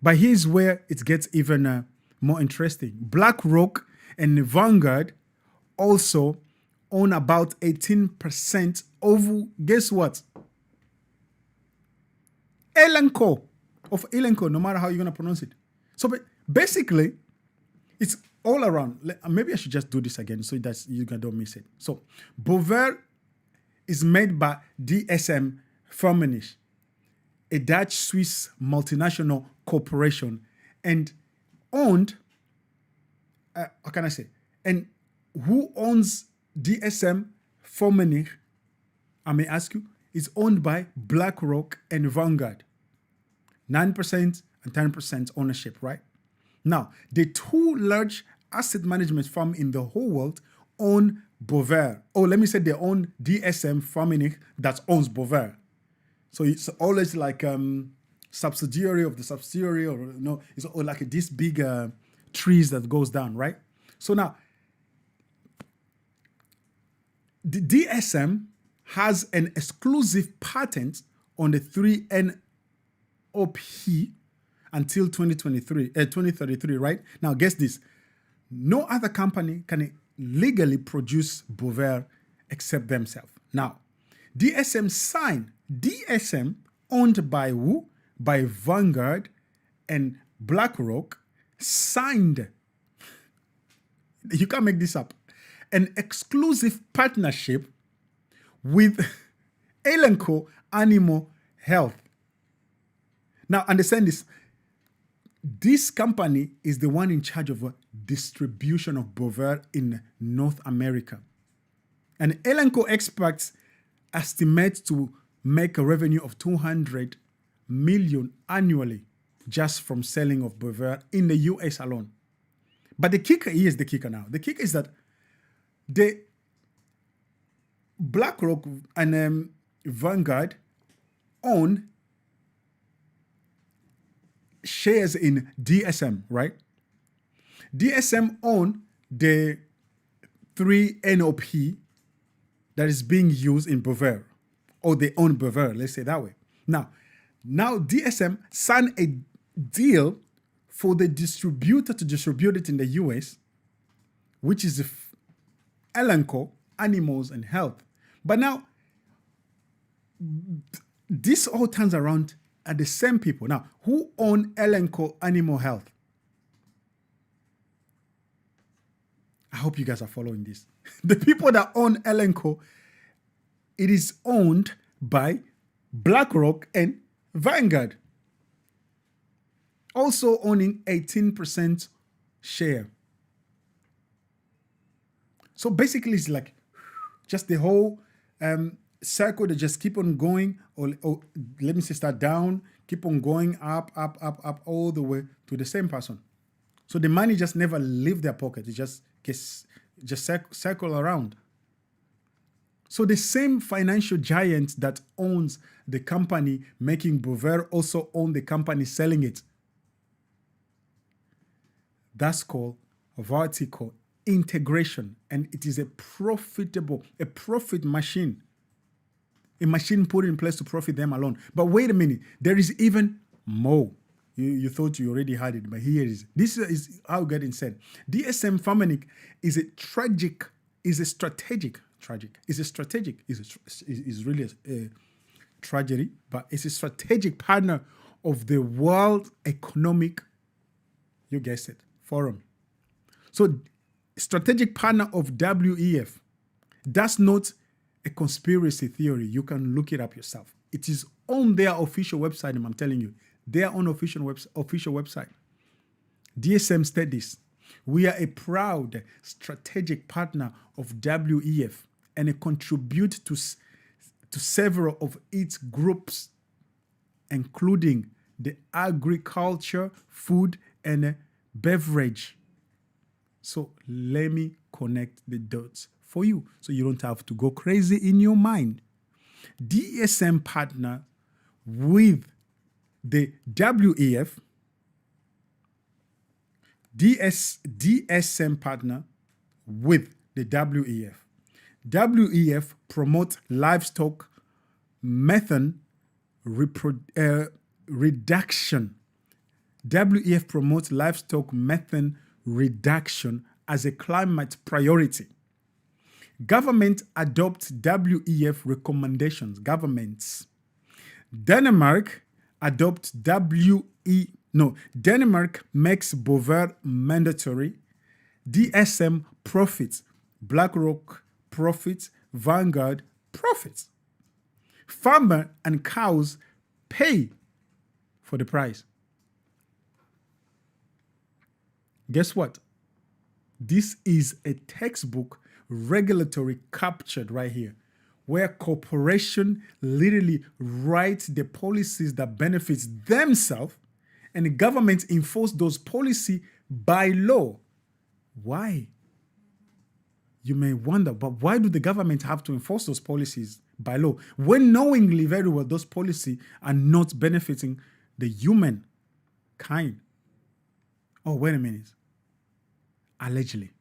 But here's where it gets even more interesting. BlackRock and Vanguard also own about 18% of, guess what? Elanco. Of Elanco, no matter how you're going to pronounce it. So basically, it's all around. Maybe I should just do this again so that you don't miss it. So Bover is made by DSM Pharma, a Dutch-Swiss multinational corporation, and owned, how can I say? And who owns DSM Pharma, I may ask you, is owned by BlackRock and Vanguard. 9% and 10% ownership, right? Now, the two large asset management firms in the whole world own Bover. Oh, let me say they own DSM Pharma that owns Bover. So it's always like subsidiary of the subsidiary, or no, it's like this big trees that goes down, right? So now, the DSM has an exclusive patent on the 3NOP until 2033, right? Now, guess this. No other company can legally produce Bover except themselves. Now, DSM owned by who? By Vanguard and BlackRock, signed, you can't make this up, an exclusive partnership with Elanco Animal Health. Now, understand this. This company is the one in charge of distribution of Bover in North America. And Elanco experts estimate to make a revenue of 200 million annually just from selling of Bover in the US alone. But the kicker, here's the kicker now. The kicker is that the BlackRock and Vanguard own shares in DSM, right? DSM own the 3NOP that is being used in Bover, or they own Bover, let's say that way. Now DSM signed a deal for the distributor to distribute it in the US, which is Elanco Animals and Health. But now, this all turns around at the same people. Now, who own Elanco Animal Health? I hope you guys are following this. The people that own Elanco, it is owned by BlackRock and Vanguard, also owning 18% share. So basically, it's like just the whole circle that just keep on going, or let me say start down, keep on going up, all the way to the same person. So the money just never leave their pocket. It just circle around. So the same financial giant that owns the company making Bover also own the company selling it. That's called vertical integration, and it is a profit machine. A machine put in place to profit them alone. But wait a minute, there is even more. You thought you already had it, but here it is. This is how get insane. DSM Pharma is really a tragedy, but it's a strategic partner of the World Economic, you guessed it, Forum. So strategic partner of WEF. That's not a conspiracy theory. You can look it up yourself. It is on their official website, and I'm telling you, their own official website. DSM said this. We are a proud strategic partner of WEF and contribute to several of its groups, including the agriculture, food, and beverage. So let me connect the dots for you so you don't have to go crazy in your mind. DSM partner with the WEF. DSM partner with the WEF. WEF promote livestock methane reduction. WEF promotes livestock methane reduction as a climate priority. Government adopts WEF recommendations. Governments. Denmark adopts Denmark makes Bover mandatory. DSM profits. BlackRock profits. Vanguard profits. Pharma and cows pay for the price. Guess what? This is a textbook regulatory captured right here, where corporation literally writes the policies that benefits themselves, and the government enforce those policies by law. Why? You may wonder, but why do the government have to enforce those policies by law when knowingly very well those policies are not benefiting the human kind? Oh, wait a minute. Allegedly.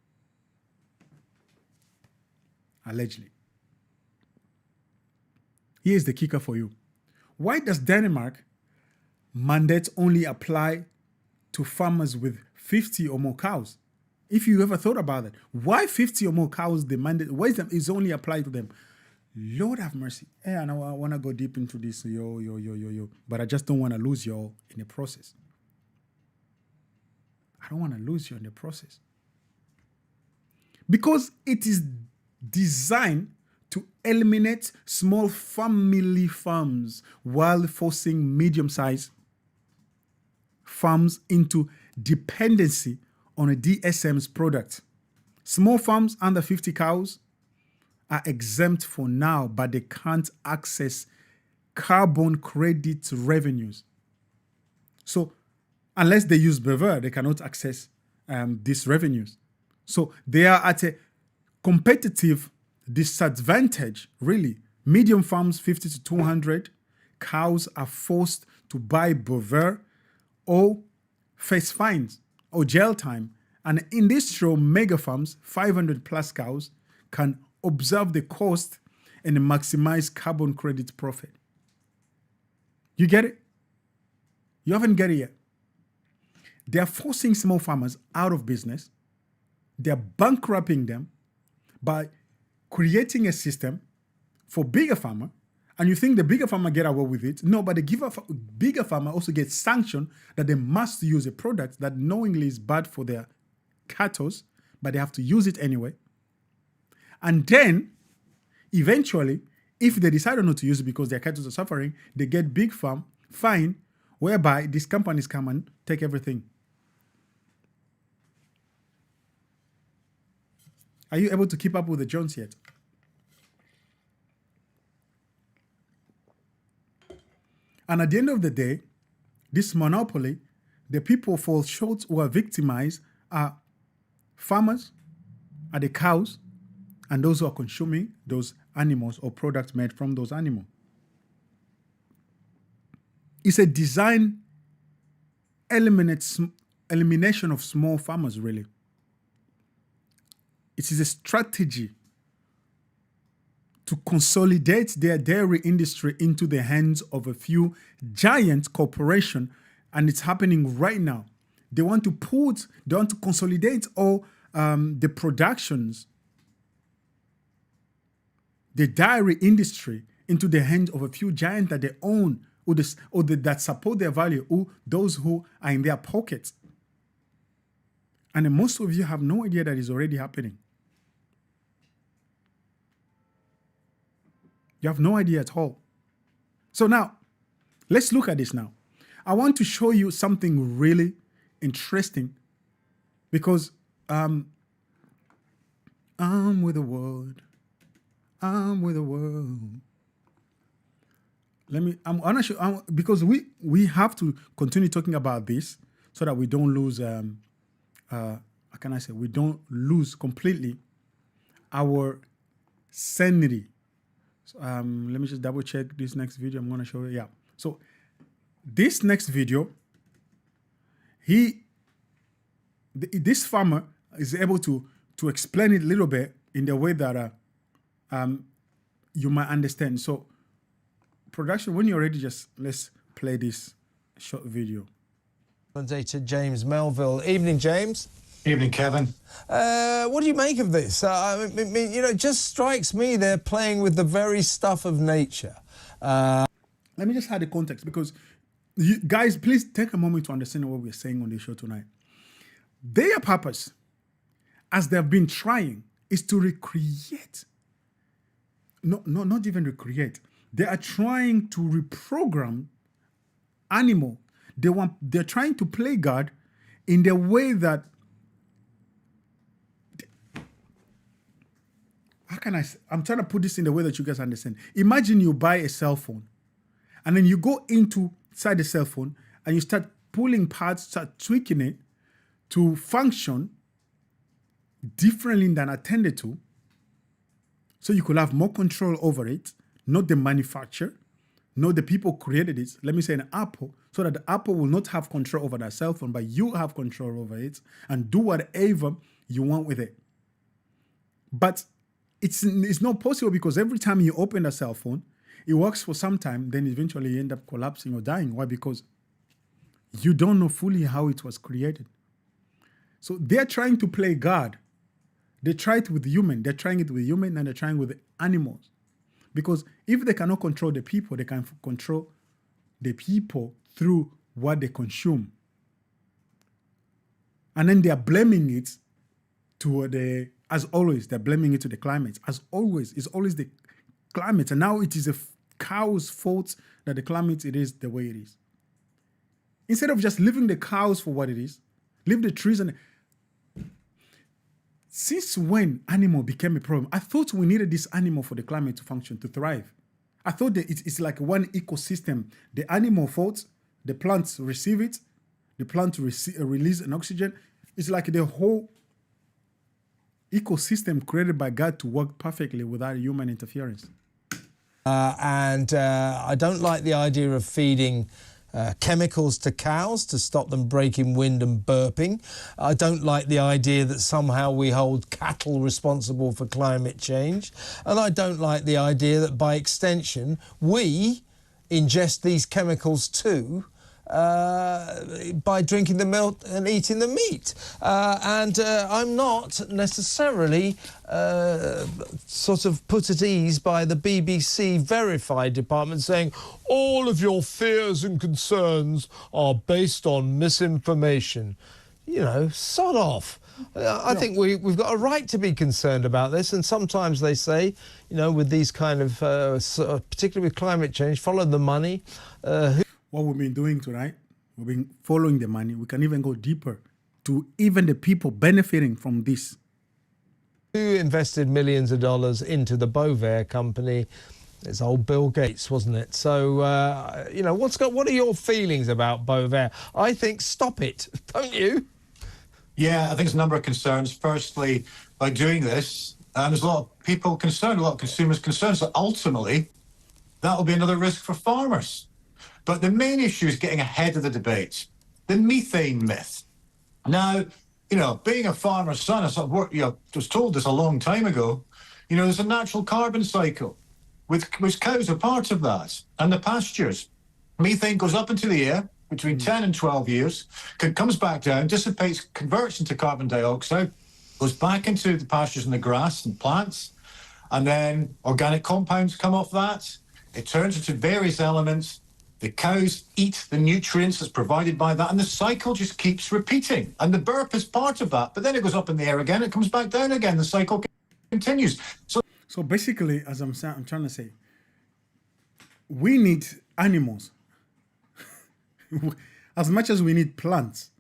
Allegedly. Here's the kicker for you. Why does Denmark mandate only apply to farmers with 50 or more cows? If you ever thought about it, why 50 or more cows the mandate? Why is only applied to them? Lord have mercy. Hey, I know I want to go deep into this, but I just don't want to lose y'all in the process. I don't want to lose you in the process. Because it is designed to eliminate small family farms while forcing medium-sized farms into dependency on a DSM's product. Small farms under 50 cows are exempt for now, but they can't access carbon credit revenues. So unless they use Bover, they cannot access these revenues. So they are at a competitive disadvantage, really. Medium farms, 50 to 200 cows are forced to buy Bover or face fines or jail time. And industrial mega farms, 500 plus cows, can observe the cost and maximize carbon credit profit. You get it? You haven't get it yet. They are forcing small farmers out of business. They're bankrupting them by creating a system for bigger farmer. And you think the bigger farmer get away with it? No, but the bigger farmer also gets sanctioned that they must use a product that knowingly is bad for their cattle, but they have to use it anyway. And then, eventually, if they decide not to use it because their cattle are suffering, they get big farm fine, whereby these companies come and take everything. Are you able to keep up with the Jones yet? And at the end of the day, this monopoly, the people fall short who are victimized are farmers, are the cows, and those who are consuming those animals or products made from those animals. It's a design elimination of small farmers, really. It is a strategy to consolidate their dairy industry into the hands of a few giant corporations, and it's happening right now. They want to consolidate all the productions, the dairy industry, into the hands of a few giants that they own or that support their value, or those who are in their pockets. And most of you have no idea that is already happening. You have no idea at all. So now, let's look at this now. I want to show you something really interesting, because I'm with the world. I'm with the world. I'm gonna show, because we have to continue talking about this so that we don't lose, how can I say, we don't lose completely our sanity. So, let me just double check this next video. I'm gonna show you. Yeah. So this next video, this farmer is able to explain it a little bit in the way that you might understand. So production, when you're ready, just let's play this short video. Data James Melville. Evening, James. Evening, Kevin. What do you make of this? I mean, you know, it just strikes me they're playing with the very stuff of nature. Let me just add the context, because you guys, please take a moment to understand what we're saying on the show tonight. Their purpose, as they've been trying, is to recreate. No, not even recreate. They are trying to reprogram animal. They're trying to play God in the way that, I'm trying to put this in the way that you guys understand. Imagine you buy a cell phone and then you go inside the cell phone and you start pulling parts, start tweaking it to function differently than attended to, so you could have more control over it, not the manufacturer, not the people created it. Let me say an Apple, so that the Apple will not have control over that cell phone, but you have control over it and do whatever you want with it. But it's not possible, because every time you open a cell phone, it works for some time, then eventually you end up collapsing or dying. Why? Because you don't know fully how it was created. So they're trying to play God. They try it with human. They're trying it with human, and they're trying with animals. Because if they cannot control the people, they can control the people through what they consume. And then they are blaming it to as always, they're blaming it to the climate. As always, it's always the climate. And now it is a cow's fault that the climate, it is the way it is. Instead of just leaving the cows for what it is, leave the trees. And since when animal became a problem? I thought we needed this animal for the climate to function, to thrive. I thought that it's like one ecosystem. The animal faults, the plants receive it, the plant release an oxygen. It's like the whole ecosystem created by God to work perfectly without human interference. I don't like the idea of feeding chemicals to cows to stop them breaking wind and burping. I don't like the idea that somehow we hold cattle responsible for climate change. And I don't like the idea that by extension we ingest these chemicals too by drinking the milk and eating the meat. I'm not necessarily sort of put at ease by the BBC Verified department saying all of your fears and concerns are based on misinformation. You know, sod off. I think we've got a right to be concerned about this, and sometimes they say, you know, with these kind of, particularly with climate change, follow the money. What we've been doing tonight, we've been following the money. We can even go deeper to even the people benefiting from this. Who invested millions of dollars into the Bover company? It's old Bill Gates, wasn't it? So, you know, what are your feelings about Bover? I think stop it, don't you? Yeah, I think there's a number of concerns. Firstly, by doing this, there's a lot of people concerned, a lot of consumers concerned, so ultimately that will be another risk for farmers. But the main issue is getting ahead of the debate. The methane myth. Now, you know, being a farmer's son, I was told this a long time ago, you know, there's a natural carbon cycle, which cows are part of that, and the pastures. Methane goes up into the air between 10 and 12 years, comes back down, dissipates, converts into carbon dioxide, goes back into the pastures and the grass and plants, and then organic compounds come off that. It turns into various elements. The cows eat the nutrients that's provided by that, and the cycle just keeps repeating. And the burp is part of that, but then it goes up in the air again, it comes back down again, the cycle continues. So basically, as I'm trying to say, we need animals. As much as we need plants,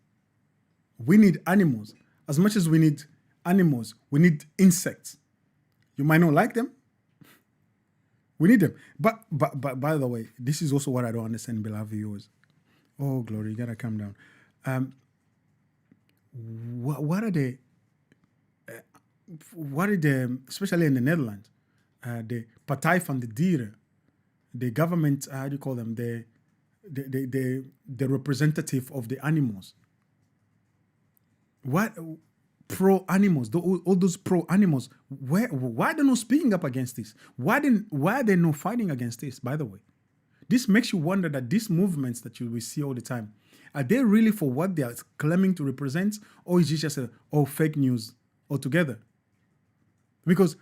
we need animals. As much as we need animals, we need insects. You might not like them. We need them. But by the way, this is also what I don't understand, beloved viewers. Oh, glory, you gotta calm down. What are the, especially in the Netherlands, the Partij van de Dieren, the government, how do you call them, the representative of the animals. What pro animals? All those pro animals. Why are they not speaking up against this? Why are they not fighting against this? By the way, this makes you wonder that these movements that you will see all the time, are they really for what they are claiming to represent, or is it just fake news altogether? Because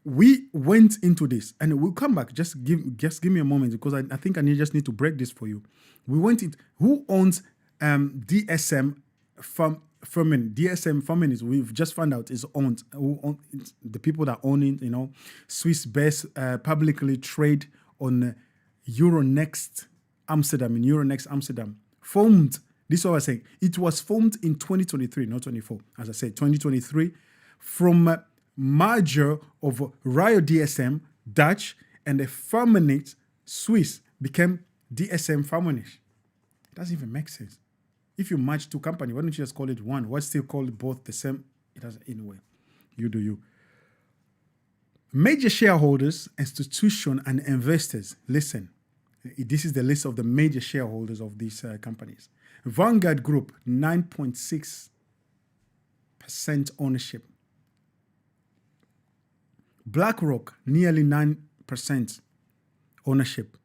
we went into this, and we'll come back. Just give me a moment, because I think I just need to break this for you. We went in. Who owns DSM Firmin? DSM Firmin is, we've just found out, is owned. Who own the people that own it? Swiss-based, publicly trade on Euronext Amsterdam. In Euronext Amsterdam, formed. This is what I was saying. It was formed in 2023, not 24. As I said, 2023, from merger of Rio DSM, Dutch, and the Firmenich, Swiss, became DSM Firmenich. It doesn't even make sense. If you merge two companies, why don't you just call it one? Why still call it both the same? It doesn't, anyway. You do you. Major shareholders, institutions, and investors. Listen, this is the list of the major shareholders of these companies. Vanguard Group, 9.6% ownership. BlackRock, nearly 9% ownership.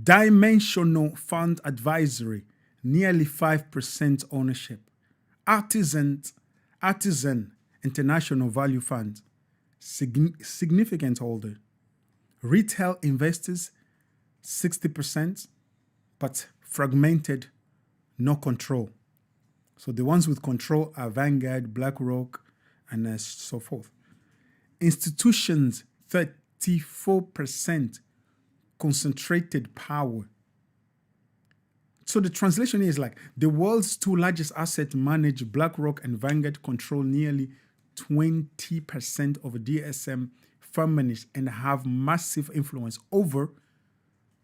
Dimensional Fund Advisory, nearly 5% ownership. Artisan International Value Fund, significant holder. Retail investors, 60%, but fragmented, no control. So the ones with control are Vanguard, BlackRock, and so forth. Institutions, 34%, concentrated power. So the translation is like the world's two largest asset managers, BlackRock and Vanguard, control nearly 20% of DSM Firmenich and have massive influence over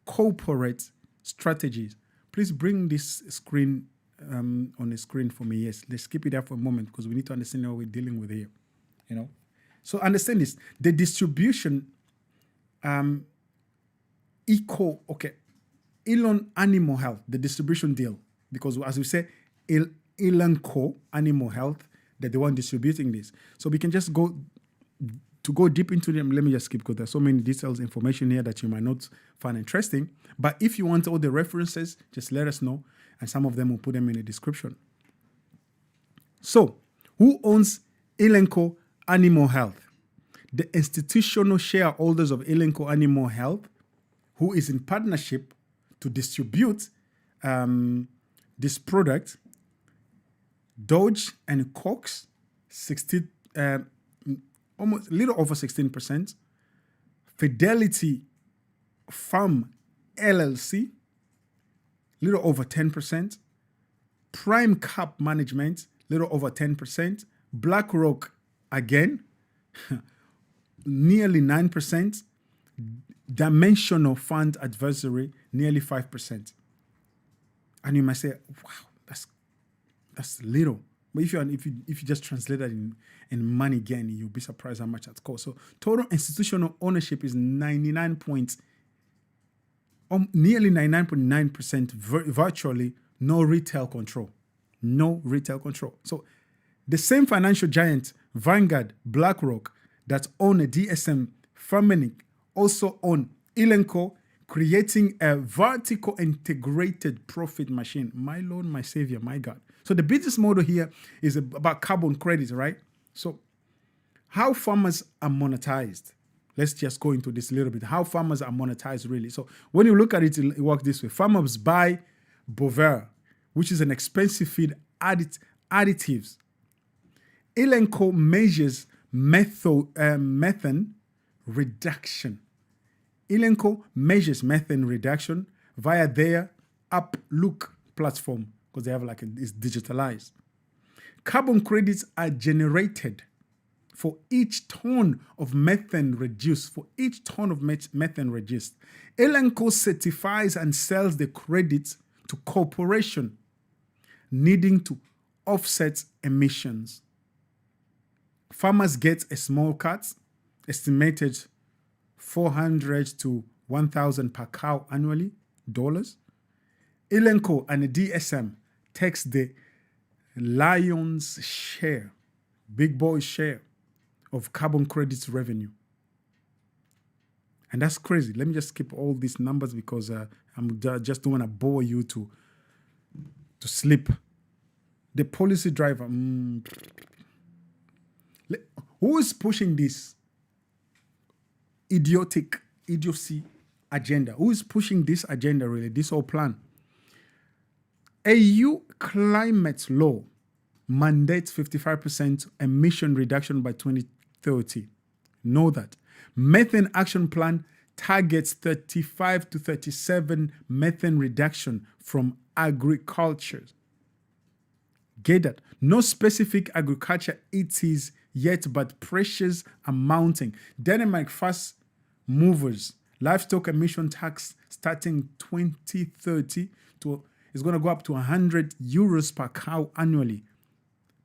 corporate strategies. Please bring this screen on the screen for me. Yes, let's keep it there for a moment, because we need to understand what we're dealing with here. So understand this. The distribution Elon Animal Health, the distribution deal, because as we say, Elanco Animal Health, they're the one distributing this. So we can just go deep into them. Let me just skip, because there's so many details, information here that you might not find interesting. But if you want all the references, just let us know, and some of them will put them in the description. So, who owns Elanco Animal Health? The institutional shareholders of Elanco Animal Health, who is in partnership to distribute this product. Dodge and Cox, almost a little over 16%. Fidelity Farm LLC, little over 10%. Prime Cap Management, little over 10%. BlackRock, again, nearly 9%. Dimensional Fund Advisory, nearly 5%. And you might say, wow, that's little. But if you just translate that in money again, you'll be surprised how much that's cost. So total institutional ownership is nearly 99.9%, virtually no retail control. No retail control. So the same financial giant, Vanguard, BlackRock, that own a DSM Firmenich, also own Elanco, creating a vertical integrated profit machine. My Lord, my Savior, my God. So the business model here is about carbon credits, right? So how farmers are monetized. Let's just go into this a little bit. How farmers are monetized, really. So when you look at it, it works this way. Farmers buy Bover, which is an expensive feed, additives. Elanco measures methane reduction. Elanco measures methane reduction via their Uplook platform, because they have it's digitalized. Carbon credits are generated for each ton of methane reduced. For each ton of methane reduced, Elanco certifies and sells the credits to corporation needing to offset emissions. Farmers get a small cut, estimated $400 to $1,000 per cow annually, dollars. Elanco and the DSM takes the lion's share, big boy share of carbon credits revenue. And that's crazy. Let me just skip all these numbers because I'm just don't want to bore you to sleep. The policy driver. Who is pushing this idiocy agenda? Who is pushing this agenda, really, this whole plan? EU climate law mandates 55% emission reduction by 2030. Know that. Methane action plan targets 35 to 37 methane reduction from agriculture. Get that? No specific agriculture it is yet, but pressures are mounting. Denmark fast movers. Livestock emission tax starting 2030 is going to go up to 100 euros per cow annually.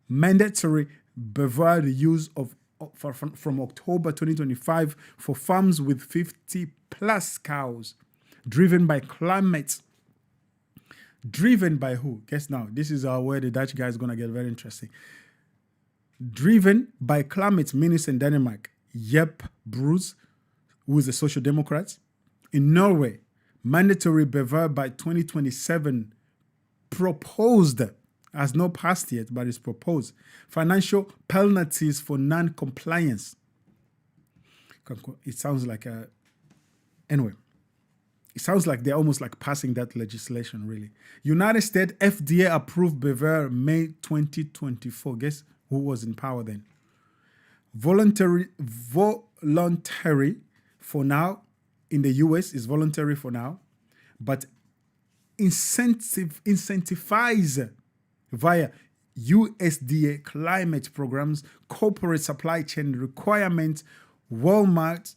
Mandatory Bover use of from October 2025 for farms with 50 plus cows. Driven by climate. Driven by who? Guess now. This is where the Dutch guy is going to get very interesting. Driven by climate minister in Denmark, Jep Bruce, who is a social democrat. In Norway, mandatory Bover by 2027 proposed, has not passed yet, but is proposed. Financial penalties for non-compliance. It sounds like anyway. It sounds like they're almost like passing that legislation, really. United States FDA approved Bover May 2024. Guess who was in power then? Voluntary for now. In the US is voluntary for now, but incentivize via USDA climate programs, corporate supply chain requirements, Walmart,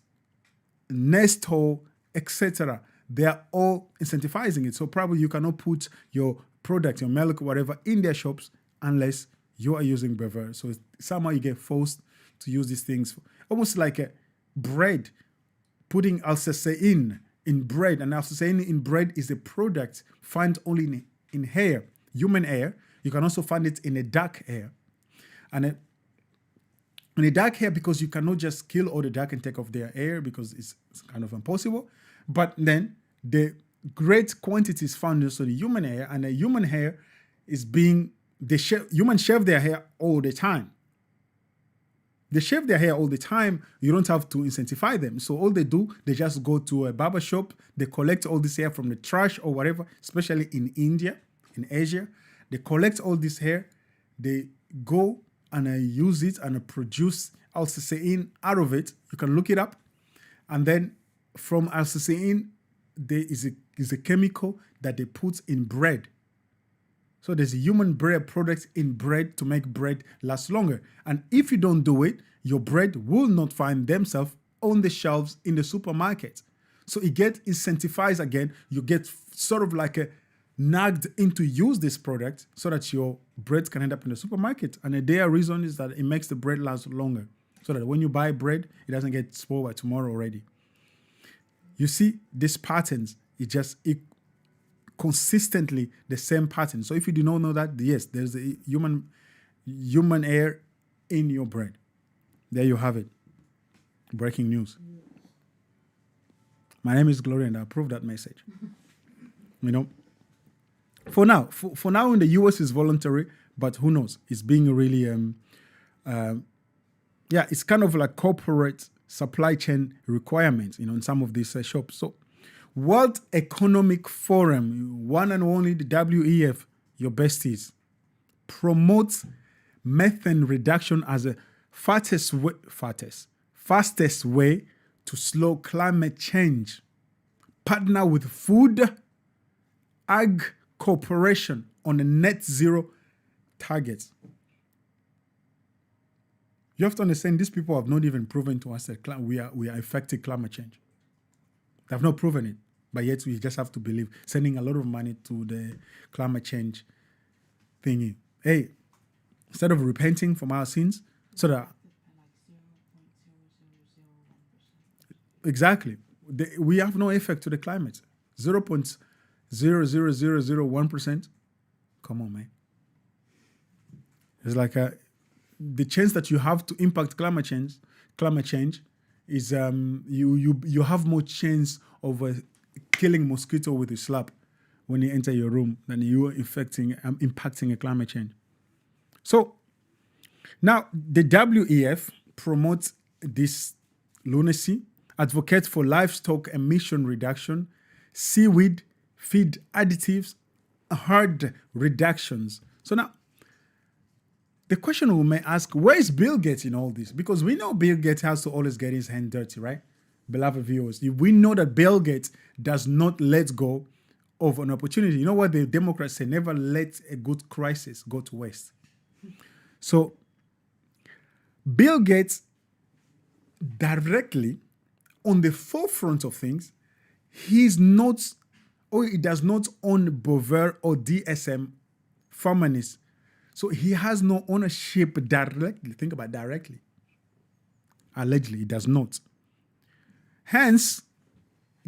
Nestle, etc. They are all incentivizing it. So probably you cannot put your product, your milk, whatever, in their shops unless you are using Bover. So somehow you get forced to use these things, almost like a bread. Putting alsacein in bread, and alsacein in bread is a product found only in hair, human hair. You can also find it in a dark hair. And in a dark hair, because you cannot just kill all the dark and take off their hair because it's kind of impossible. But then the great quantities found also in the human hair, and the human hair is being, humans shave their hair all the time. They shave their hair all the time. You don't have to incentivize them. So all they do, they just go to a barber shop. They collect all this hair from the trash or whatever, especially in India, in Asia. They collect all this hair. They go and use it and produce alsacein out of it. You can look it up. And then from alsacein, there is a chemical that they put in bread. So there's a human bread product in bread to make bread last longer. And if you don't do it, your bread will not find themselves on the shelves in the supermarket. So it gets incentivized again. You get sort of like nagged into use this product so that your bread can end up in the supermarket. And their reason is that it makes the bread last longer. So that when you buy bread, it doesn't get spoiled by tomorrow already. You see these patterns, it consistently the same pattern. So if you do not know that, yes, there's a human hair in your bread. There you have it. Breaking news. My name is Gloria and I approve that message. For now in the US it's voluntary, but who knows? It's being really it's kind of like corporate supply chain requirements, in some of these shops. So World Economic Forum, one and only the WEF, your besties, promotes methane reduction as a fastest way to slow climate change. Partner with Food Ag Corporation on a net zero targets. You have to understand these people have not even proven to us that we are affecting climate change. They have not proven it, but yet we just have to believe, sending a lot of money to the climate change thingy. Hey, instead of repenting from our sins, so that exactly, we have no effect to the climate. 0.00001%. Come on, man. It's like the chance that you have to impact climate change is you have more chance of killing mosquito with a slap when you enter your room than you are impacting a climate change. So now the WEF promotes this lunacy, advocates for livestock emission reduction, seaweed feed additives, herd reductions. So now the question we may ask, where is Bill Gates in all this? Because we know Bill Gates has to always get his hand dirty, right? Beloved viewers, we know that Bill Gates does not let go of an opportunity. You know what the Democrats say? Never let a good crisis go to waste. So Bill Gates directly on the forefront of things, he does not own Bover or DSM Pharma. So he has no ownership directly. Think about directly. Allegedly, he does not. Hence,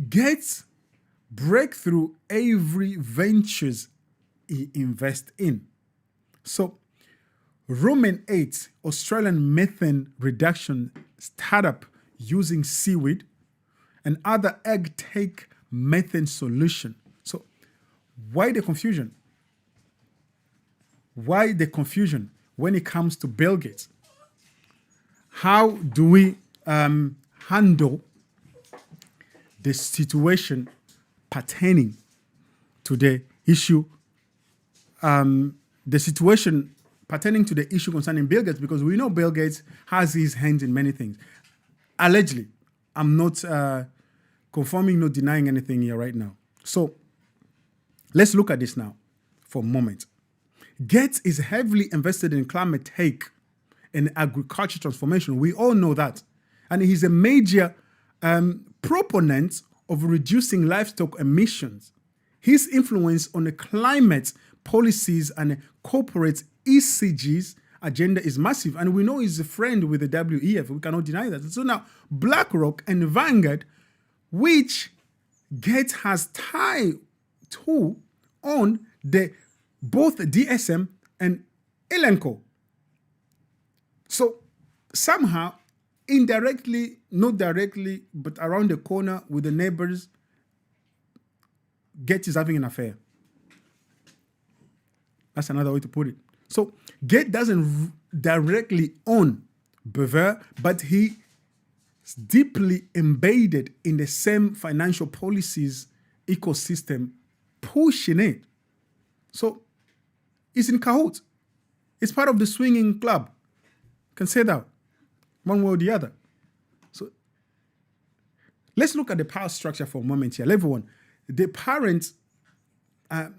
Gates break through every ventures he invests in. So, Roman 8, Australian methane reduction startup using seaweed and other egg take methane solution. So, why the confusion? Why the confusion when it comes to Bill Gates? How do we handle the situation pertaining to the issue, concerning Bill Gates? Because we know Bill Gates has his hands in many things. Allegedly, I'm not confirming, not denying anything here right now. So let's look at this now for a moment. Gates is heavily invested in climate take and agriculture transformation. We all know that. And he's a major proponent of reducing livestock emissions. His influence on the climate policies and corporate ECG's agenda is massive. And we know he's a friend with the WEF. We cannot deny that. So now, BlackRock and Vanguard, which Gates has tied to on both DSM and Elanco. So somehow, indirectly, not directly, but around the corner with the neighbors, Gates is having an affair. That's another way to put it. So Gates doesn't directly own Bover, but he is deeply embedded in the same financial policies ecosystem, pushing it. So it's in cahoots. It's part of the swinging club. Can say that one way or the other. So let's look at the power structure for a moment here. Everyone, the parent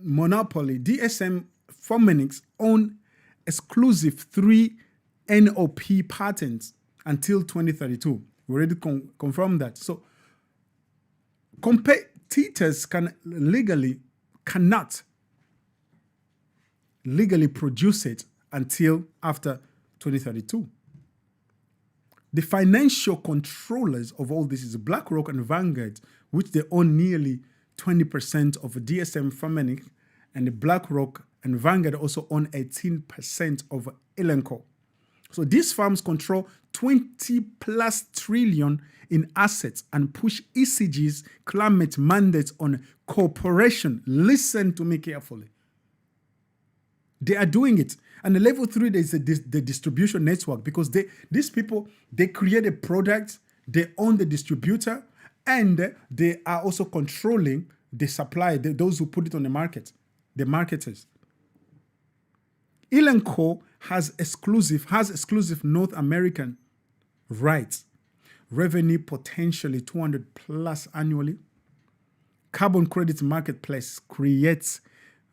monopoly, DSM Pharma, own exclusive 3 NOP patents until 2032. We already confirmed that. So competitors cannot legally produce it until after 2032. The financial controllers of all this is BlackRock and Vanguard, which they own nearly 20% of DSM Pharma, and the BlackRock and Vanguard also own 18% of Elanco. So these firms control 20 plus trillion in assets and push ECG's climate mandates on corporation. Listen to me carefully. They are doing it. And the level 3 is the distribution network, because these people, they create a product, they own the distributor, and they are also controlling the supply, those who put it on the market, the marketers. Elanco has exclusive North American rights, revenue potentially 200 plus annually. Carbon credit marketplace creates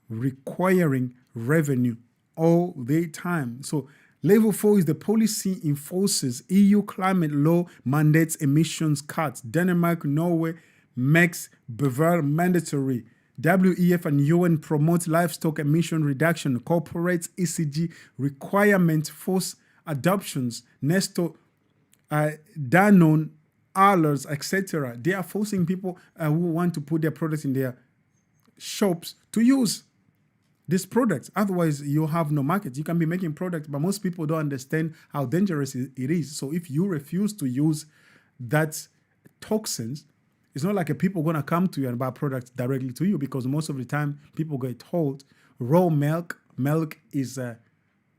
requiring revenue all the time. So Level 4 is the policy enforces EU climate law mandates emissions cuts. Denmark, Norway makes Bover mandatory. WEF and UN promote livestock emission reduction. Corporates ECG requirement force adoptions. Nestor, Danone, Arlos, etc. They are forcing people who want to put their products in their shops to use these products. Otherwise, you have no market. You can be making products, but most people don't understand how dangerous it is. So if you refuse to use that toxins, it's not like people going to come to you and buy products directly to you, because most of the time people get told raw milk is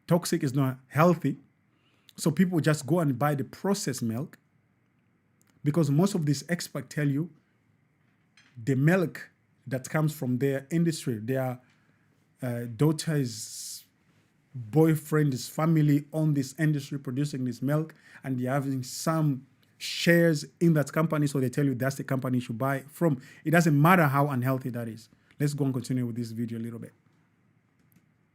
toxic, is not healthy. So people just go and buy the processed milk, because most of these experts tell you the milk that comes from their industry, their daughter's boyfriend's family own this industry producing this milk, and they're having some shares in that company, so they tell you that's the company you should buy from. It doesn't matter how unhealthy that is. Let's go and continue with this video a little bit.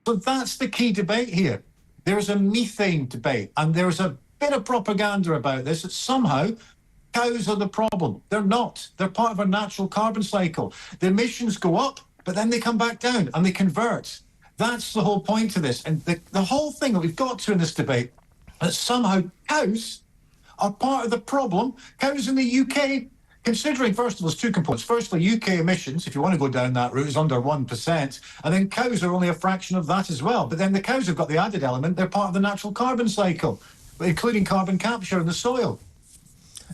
So that's the key debate here. There's a methane debate, and there's a bit of propaganda about this, that somehow cows are the problem. They're not. They're part of our natural carbon cycle. The emissions go up, but then they come back down and they convert. That's the whole point to this. And the whole thing that we've got to in this debate, that somehow cows are part of the problem. Cows in the UK, considering, first of all, there's two components. Firstly, UK emissions, if you want to go down that route, is under 1%. And then cows are only a fraction of that as well. But then the cows have got the added element, they're part of the natural carbon cycle, including carbon capture in the soil.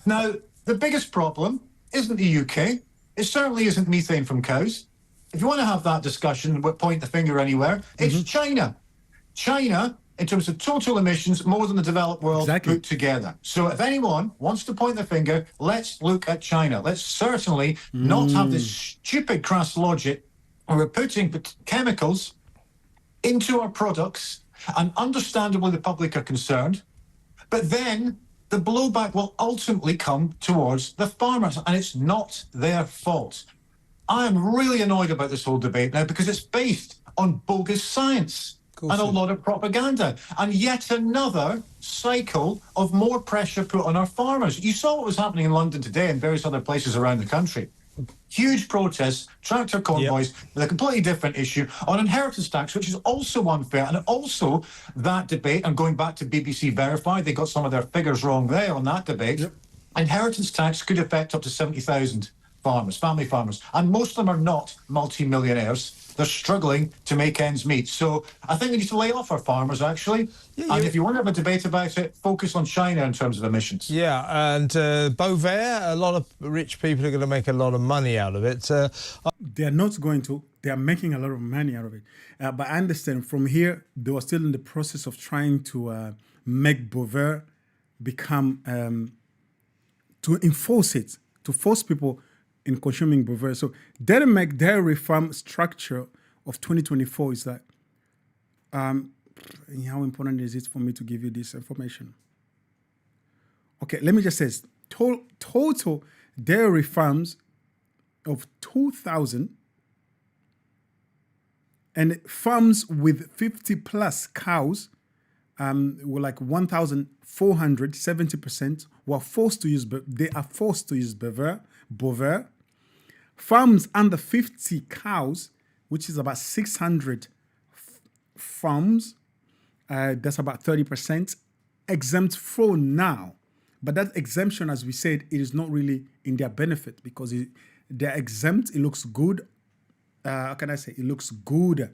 Now, the biggest problem isn't the UK. It certainly isn't methane from cows. If you want to have that discussion, point the finger anywhere, it's China. China, in terms of total emissions, more than the developed world put together. So if anyone wants to point the finger, let's look at China. Let's certainly not have this stupid, crass logic where we're putting chemicals into our products, and understandably the public are concerned, but then the blowback will ultimately come towards the farmers, and it's not their fault. I am really annoyed about this whole debate now, because it's based on bogus science and a lot of propaganda, and yet another cycle of more pressure put on our farmers. You saw what was happening in London today and various other places around the country. Huge protests, tractor convoys, with a completely different issue on inheritance tax, which is also unfair. And also that debate, and going back to BBC Verify, they got some of their figures wrong there on that debate. Inheritance tax could affect up to 70,000 farmers, family farmers, and most of them are not multi-millionaires. They're struggling to make ends meet. So I think we need to lay off our farmers, actually. And if you want to have a debate about it, focus on China in terms of emissions. Yeah, and Bover, a lot of rich people are going to make a lot of money out of it. They're not going to. They are making a lot of money out of it. But I understand from here, they were still in the process of trying to make Bover become, to enforce it, to force people in consuming Bover. So Denmark dairy farm structure of 2024 is that, how important is it for me to give you this information? Okay, let me just say, total dairy farms of 2,000 and farms with 50 plus cows were like 1,400, 70% were forced to use, they are forced to use Bover. Farms under 50 cows, which is about 600 farms, that's about 30%, exempt for now. But that exemption, as we said, it is not really in their benefit, because they're exempt. It looks good. How can I say? It looks good.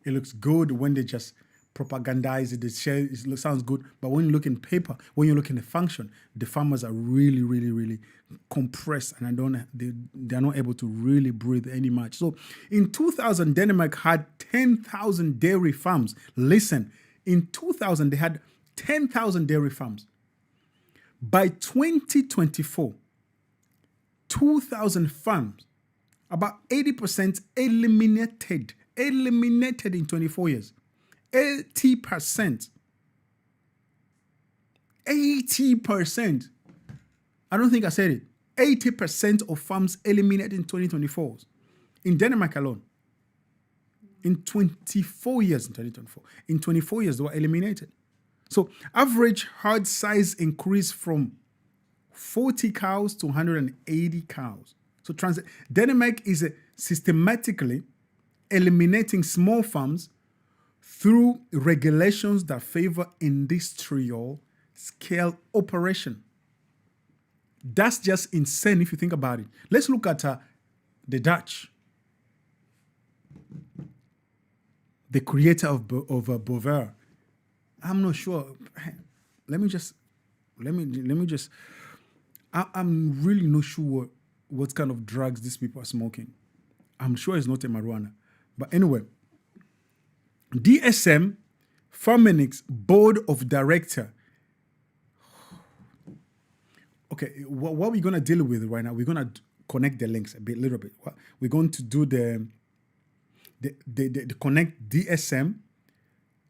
It looks good when they just propagandize it. They share it sounds good. But when you look in paper, when you look in the function, the farmers are really, really, really compressed, and they're not able to really breathe any much. So in 2000, Denmark had 10,000 dairy farms. Listen, in 2000, they had 10,000 dairy farms. By 2024, 2,000 farms, about 80% eliminated in 24 years. 80%. 80%. I don't think I said it. 80% of farms eliminated in 2024 in Denmark alone. In 24 years, in 2024, in 24 years, they were eliminated. So average herd size increased from 40 cows to 180 cows. So Denmark is systematically eliminating small farms through regulations that favor industrial scale operation. That's just insane if you think about it. Let's look at the Dutch. The creator of Bover. I'm not sure. I'm really not sure what kind of drugs these people are smoking. I'm sure it's not a marijuana. But anyway, DSM Pharma's board of director. Okay, what we're going to deal with right now, we're going to connect the links a little bit. We're going to do the connect DSM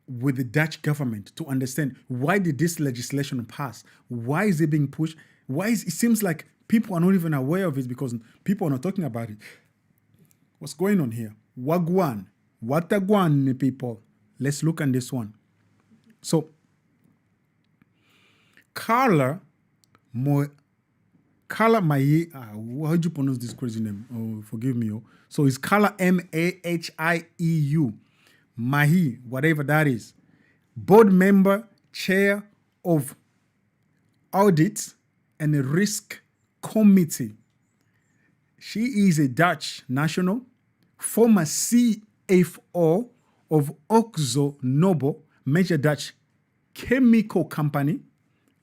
with the Dutch government to understand why did this legislation pass? Why is it being pushed? It seems like people are not even aware of it because people are not talking about it. What's going on here? Wagwan. Watagwan, people. Let's look at this one. So, Carla Mahi, how do you pronounce this crazy name? Oh, forgive me. Oh. So it's Carla Mahieu, Mahi, whatever that is. Board member, chair of audit and risk committee. She is a Dutch national, former CFO of Oxo Nobel, major Dutch chemical company.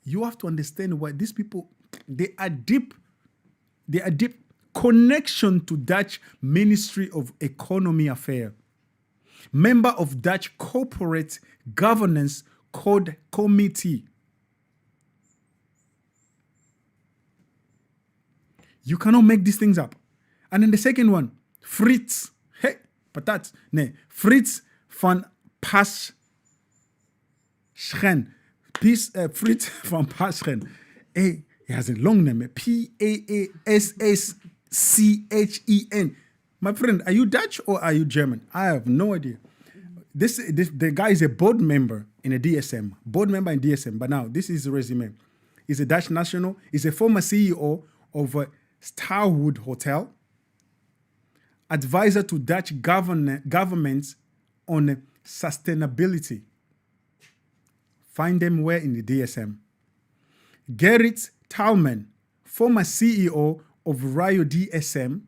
You have to understand why these people, they are deep connection to Dutch Ministry of Economy Affairs. Member of Dutch Corporate Governance Code Committee. You cannot make these things up. And then the second one, Fritz. Hey, patat. Nee, Fritz van Paschen. Fritz van Paschen. Hey, he has a long name. P-A-A-S-S-C-H-E-N. My friend, are you Dutch or are you German? I have no idea. The guy is a board member in a DSM. Board member in DSM. But now, this is his resume. He's a Dutch national. He's a former CEO of Starwood Hotel. Advisor to Dutch governments on sustainability. Find them where in the DSM. Gerrit Thalman, former CEO of Rio DSM,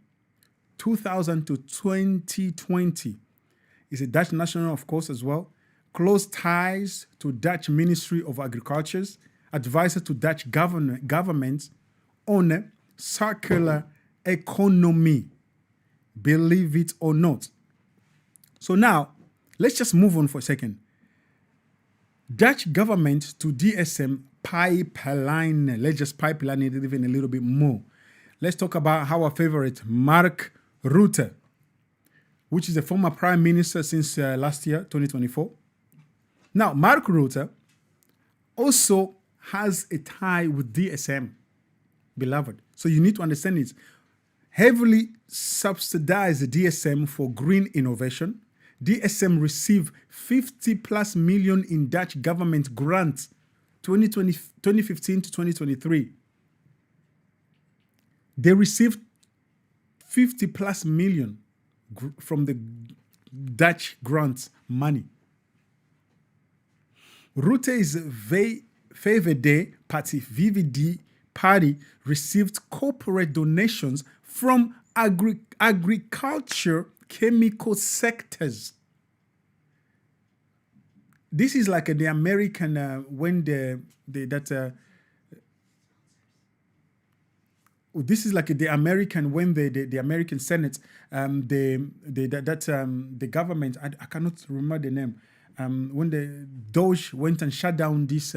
2000 to 2020. Is a Dutch national, of course, as well. Close ties to Dutch Ministry of Agriculture. Advisor to Dutch government on circular economy. Believe it or not. So now, let's just move on for a second. Dutch government to DSM pipeline. Let's just pipeline it even a little bit more. Let's talk about our favorite, Mark Rutte, which is a former prime minister since last year, 2024. Now, Mark Rutte also has a tie with DSM, beloved. So you need to understand it. Heavily subsidized DSM for green innovation. DSM received 50 plus million in Dutch government grants 2015 to 2023. They received 50 plus million from the Dutch grants money. Rutte's VVD party, VVD party received corporate donations from agriculture, chemical sectors. This is like the American this is like the American when the American Senate the government I cannot remember the name when the Doge went and shut down this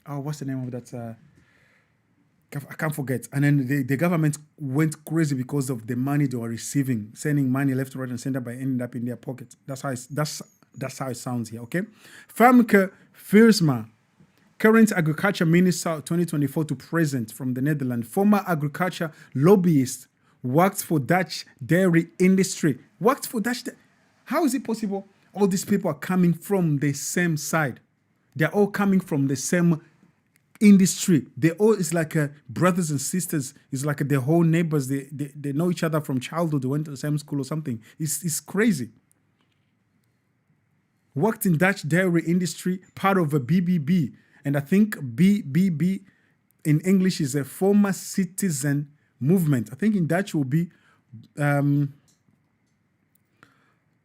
what's the name of that I can't forget. And then the government went crazy because of the money they were receiving, sending money left, right, and center, but ended up in their pockets. That's how it sounds here. Okay, Femke Viersma, current agriculture minister 2024 to present from the Netherlands, former agriculture lobbyist worked for Dutch dairy industry. Worked for Dutch. How is it possible? All these people are coming from the same side. They're all coming from the same industry. They all, it's like brothers and sisters. It's like the whole neighbors. They know each other from childhood. They went to the same school or something. It's crazy. Worked in Dutch dairy industry, part of a BBB. And I think BBB in English is a former citizen movement. I think in Dutch will be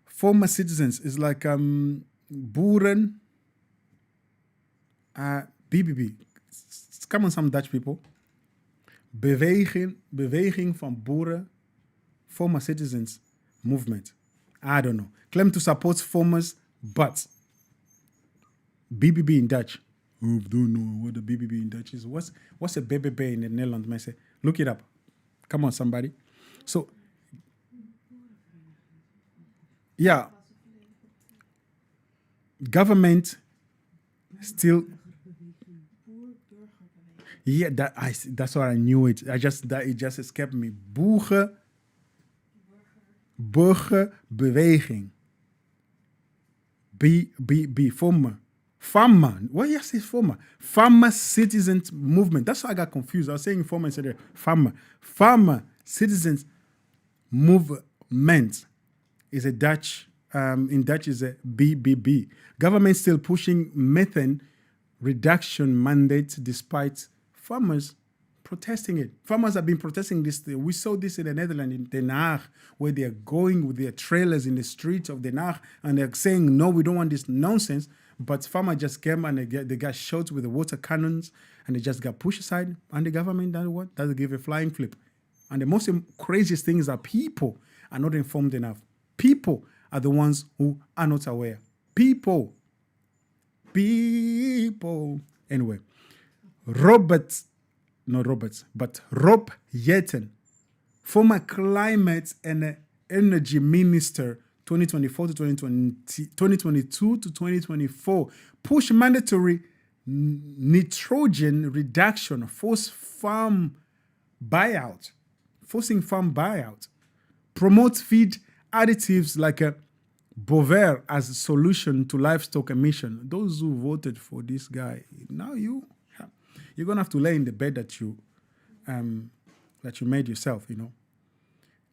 former citizens. It's like boeren, BBB. Come on, some Dutch people. Beweging van boeren, former citizens movement. I don't know. Claim to support farmers, but BBB in Dutch. I don't know what the BBB in Dutch is. What's a BBB in the Netherlands? I say, look it up. Come on, somebody. So, yeah, government still. Yeah, that's what I knew it. It just escaped me. Burgerbeweging. B Pharma. What yes is Pharma? Pharma Citizens Movement. That's why I got confused. I was saying Pharma instead of Pharma. Pharma Citizens Movement is a Dutch. In Dutch is a BBB. Government still pushing methane reduction mandates despite farmers protesting it. Farmers have been protesting this. We saw this in the Netherlands, in Den Haag, where they're going with their trailers in the streets of Den Haag and they're saying, no, we don't want this nonsense. But farmers just came and they got shot with the water cannons and they just got pushed aside. And the government doesn't give a flying flip. And the most craziest thing is that people are not informed enough. People are the ones who are not aware. People. Anyway, Rob Jetten, former climate and energy minister, 2024 to 2022 to 2024, push mandatory nitrogen reduction, forcing farm buyout, promote feed additives like a Bover as a solution to livestock emission. Those who voted for this guy, now you're gonna have to lay in the bed that you made yourself, you know.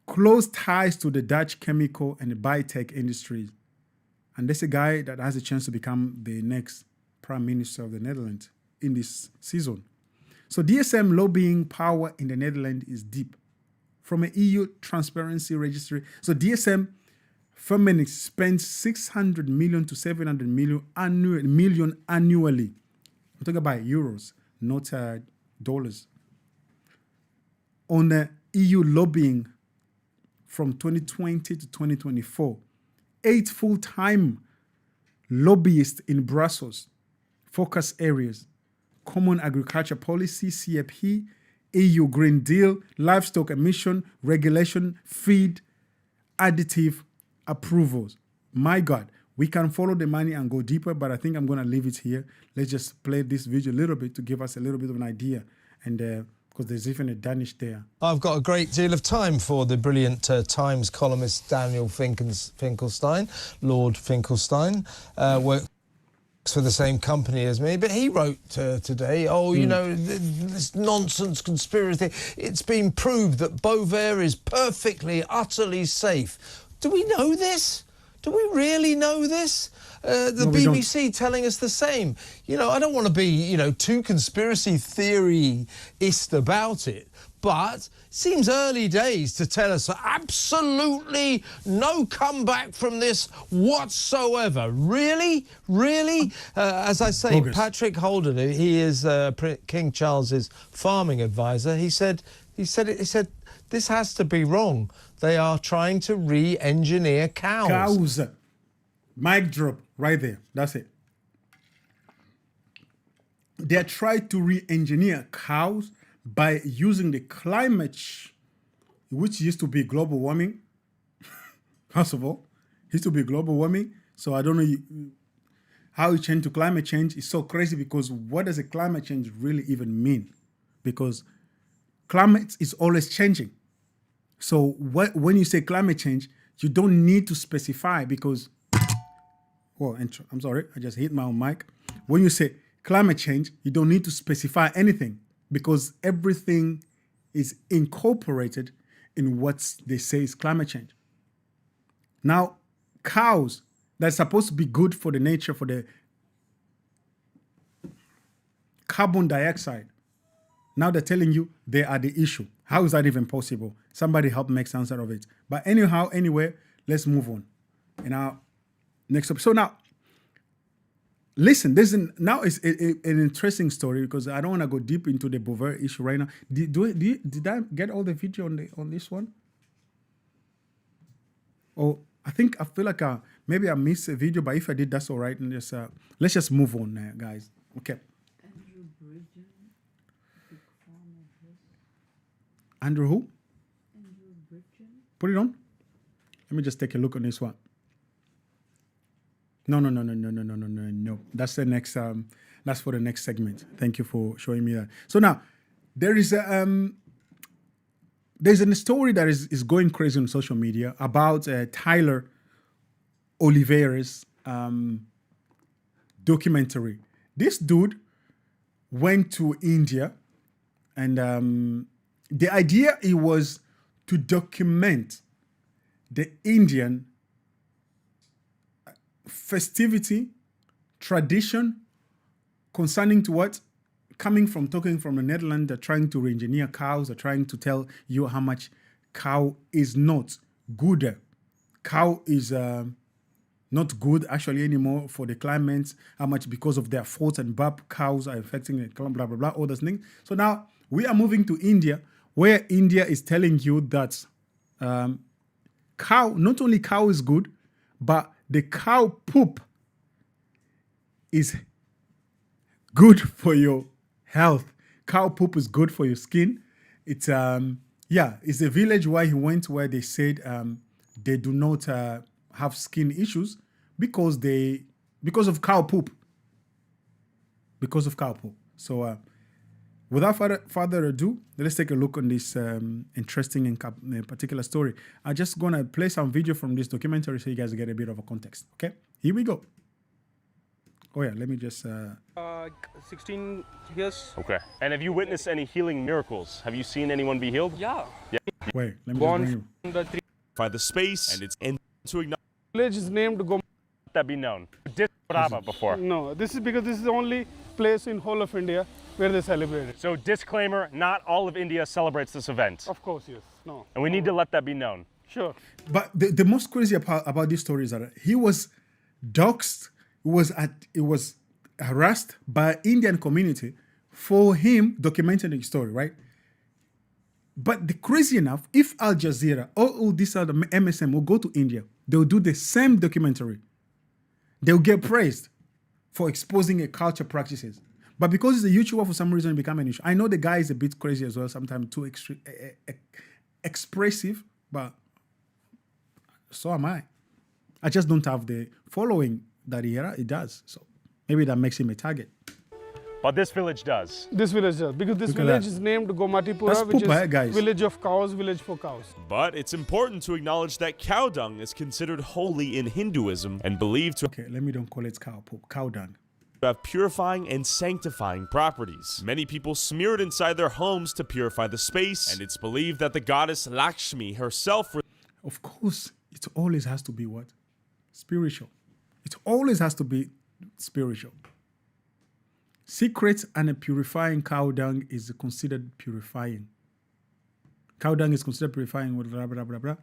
Close ties to the Dutch chemical and the biotech industries. And there's a guy that has a chance to become the next Prime Minister of the Netherlands in this season. So DSM lobbying power in the Netherlands is deep. From an EU transparency registry. So DSM Firmenich spends 600 million to 700 million annually. I'm talking about euros, not dollars. On the EU lobbying from 2020 to 2024. 8 full-time lobbyists in Brussels. Focus areas. Common Agriculture Policy, CAP, EU Green Deal, livestock emission, regulation, feed, additive approvals. My God, we can follow the money and go deeper, but I think I'm going to leave it here. Let's just play this video a little bit to give us a little bit of an idea. And because there's even a Danish there. I've got a great deal of time for the brilliant Times columnist Daniel Finkelstein, Lord Finkelstein, works for the same company as me, but he wrote today, you know, this nonsense conspiracy. It's been proved that Bover is perfectly, utterly safe. Do we know this? Do we really know this? The BBC telling us the same. You know, I don't want to be, you know, too conspiracy theory-ist about it, but it seems early days to tell us absolutely no comeback from this whatsoever. Really? Really? As I say, Patrick Holden, he is King Charles's farming advisor. He said, this has to be wrong. They are trying to re-engineer cows. Cows. Mic drop right there. That's it. They are trying to re-engineer cows by using the climate, which used to be global warming. First of all, used to be global warming. So I don't know how it changed to climate change. It's so crazy because what does a climate change really even mean? Because climate is always changing. So when you say climate change, you don't need to specify because, well, I'm sorry, I just hit my own mic. When you say climate change, you don't need to specify anything because everything is incorporated in what they say is climate change. Now, cows, that's supposed to be good for the nature, for the carbon dioxide. Now they're telling you they are the issue. How is that even possible? Somebody help make sense out of it. But anyhow, anyway, let's move on. In our next episode. So now, listen, now is an interesting story because I don't want to go deep into the Bover issue right now. Did I get all the video on this one? Oh, I feel like maybe I missed a video, but if I did, that's all right. And just let's just move on, guys. Okay. Andrew who? Put it on. Let me just take a look on this one. No. That's the next. That's for the next segment. Thank you for showing me that. So now there is there's a story that is going crazy on social media about Tyler Oliveira's documentary. This dude went to India, and the idea it was to document the Indian festivity, tradition, concerning to what? Talking from the Netherlands, they're trying to re-engineer cows, they're trying to tell you how much cow is not good. Cow is not good actually anymore for the climate, how much because of their faults and burp cows are affecting it, blah, blah, blah, all those things. So now we are moving to India, where India is telling you that cow, not only cow is good, but the cow poop is good for your health. Cow poop is good for your skin. It's it's a village where he went where they said they do not have skin issues because of cow poop. Because of cow poop. So without further ado, let's take a look on this interesting and particular story. I'm just gonna play some video from this documentary so you guys get a bit of a context. Okay, here we go. Oh yeah, let me just. 16 years. Okay. And have you witnessed any healing miracles? Have you seen anyone be healed? Yeah. Wait, let me just bring you. By the space and it's to acknowledge. Village is named Let that be known. Did Brava before? No, this is because this is the only place in whole of India where they celebrate it. So disclaimer, not all of India celebrates this event. Of course, yes. No. And we need to let that be known. Sure. But the most crazy about this story is that he was doxxed, it was harassed by Indian community for him documenting the story, right? But the crazy enough, if Al Jazeera or all these other MSM will go to India, they'll do the same documentary. They'll get praised for exposing a culture practices. But because it's a YouTuber, for some reason, it became an issue. I know the guy is a bit crazy as well, sometimes too expressive, but so am I. I just don't have the following that he does. So maybe that makes him a target. But this village does. This village does. Because this village is named Gomatipura, which is village of cows, village for cows. But it's important to acknowledge that cow dung is considered holy in Hinduism and believed to don't call it cow poop, cow dung. Have purifying and sanctifying properties. Many people smear it inside their homes to purify the space, and it's believed that the goddess Lakshmi herself... Of course, it always has to be what? Spiritual. It always has to be spiritual. Secret and a purifying cow dung is considered purifying. Cow dung is considered purifying, blah, blah, blah, blah.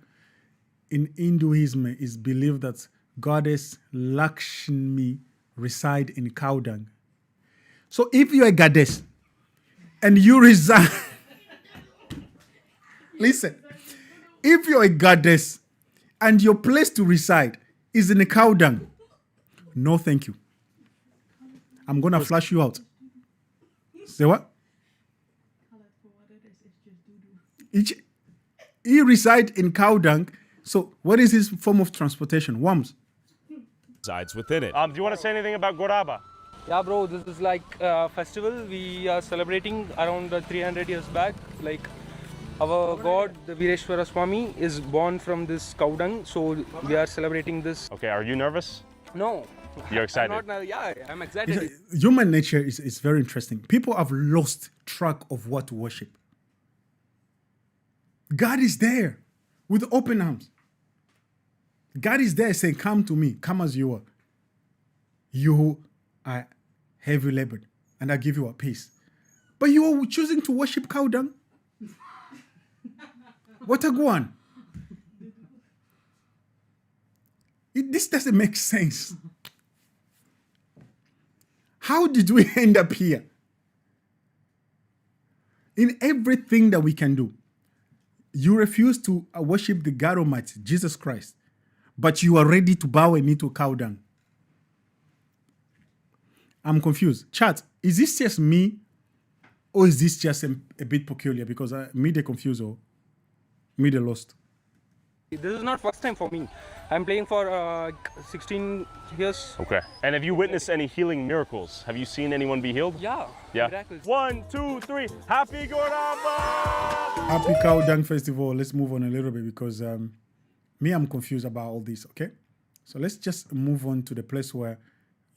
In Hinduism, it's believed that goddess Lakshmi reside in cow dung. So if you're a goddess and you reside... Listen, if you're a goddess and your place to reside is in a cow dung, no thank you. I'm going to flush you out. Say what? He reside in cow dung. So what is his form of transportation? Worms. Resides within it. Do you want to say anything about Goraba? Yeah, bro, this is like a festival we are celebrating around 300 years back. Like Our god, the Vireshwara Swami, is born from this cow dung, so we are celebrating this. Okay, are you nervous? No. You're excited? I'm excited. Human nature is very interesting. People have lost track of what to worship. God is there with open arms. God is there saying, come to me, come as you are. You are heavy labored, and I give you a peace. But you are choosing to worship cow dung? What a go on? This doesn't make sense. How did we end up here? In everything that we can do, you refuse to worship the God Almighty, Jesus Christ, but you are ready to bow a knee to cow dung. I'm confused. Chat, is this just me, or is this just a bit peculiar? Because me they confused or me they lost. This is not first time for me. I'm playing for 16 years. Okay. And have you witnessed any healing miracles? Have you seen anyone be healed? Yeah. Miracles. 1, 2, 3. Happy Goraba! Happy Cow Dung Festival. Let's move on a little bit because me, I'm confused about all this, okay? So let's just move on to the place where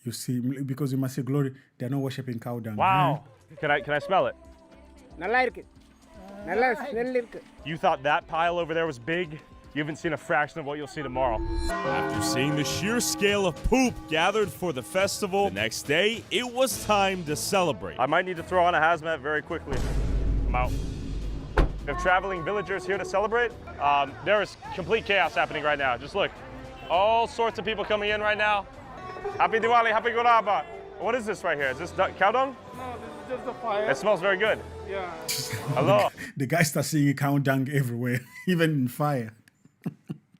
you see, because you must say glory, they're not worshiping cow dung. Wow. Can I smell it? You thought that pile over there was big? You haven't seen a fraction of what you'll see tomorrow. After seeing the sheer scale of poop gathered for the festival, the next day, it was time to celebrate. I might need to throw on a hazmat very quickly. I'm out. We have traveling villagers here to celebrate. There is complete chaos happening right now. Just look. All sorts of people coming in right now. Happy Diwali, Happy Goraba. What is this right here? Is this cow dung? No, this is just the fire. It smells very good. Yeah. Hello. The guy starts seeing cow dung everywhere, even in fire.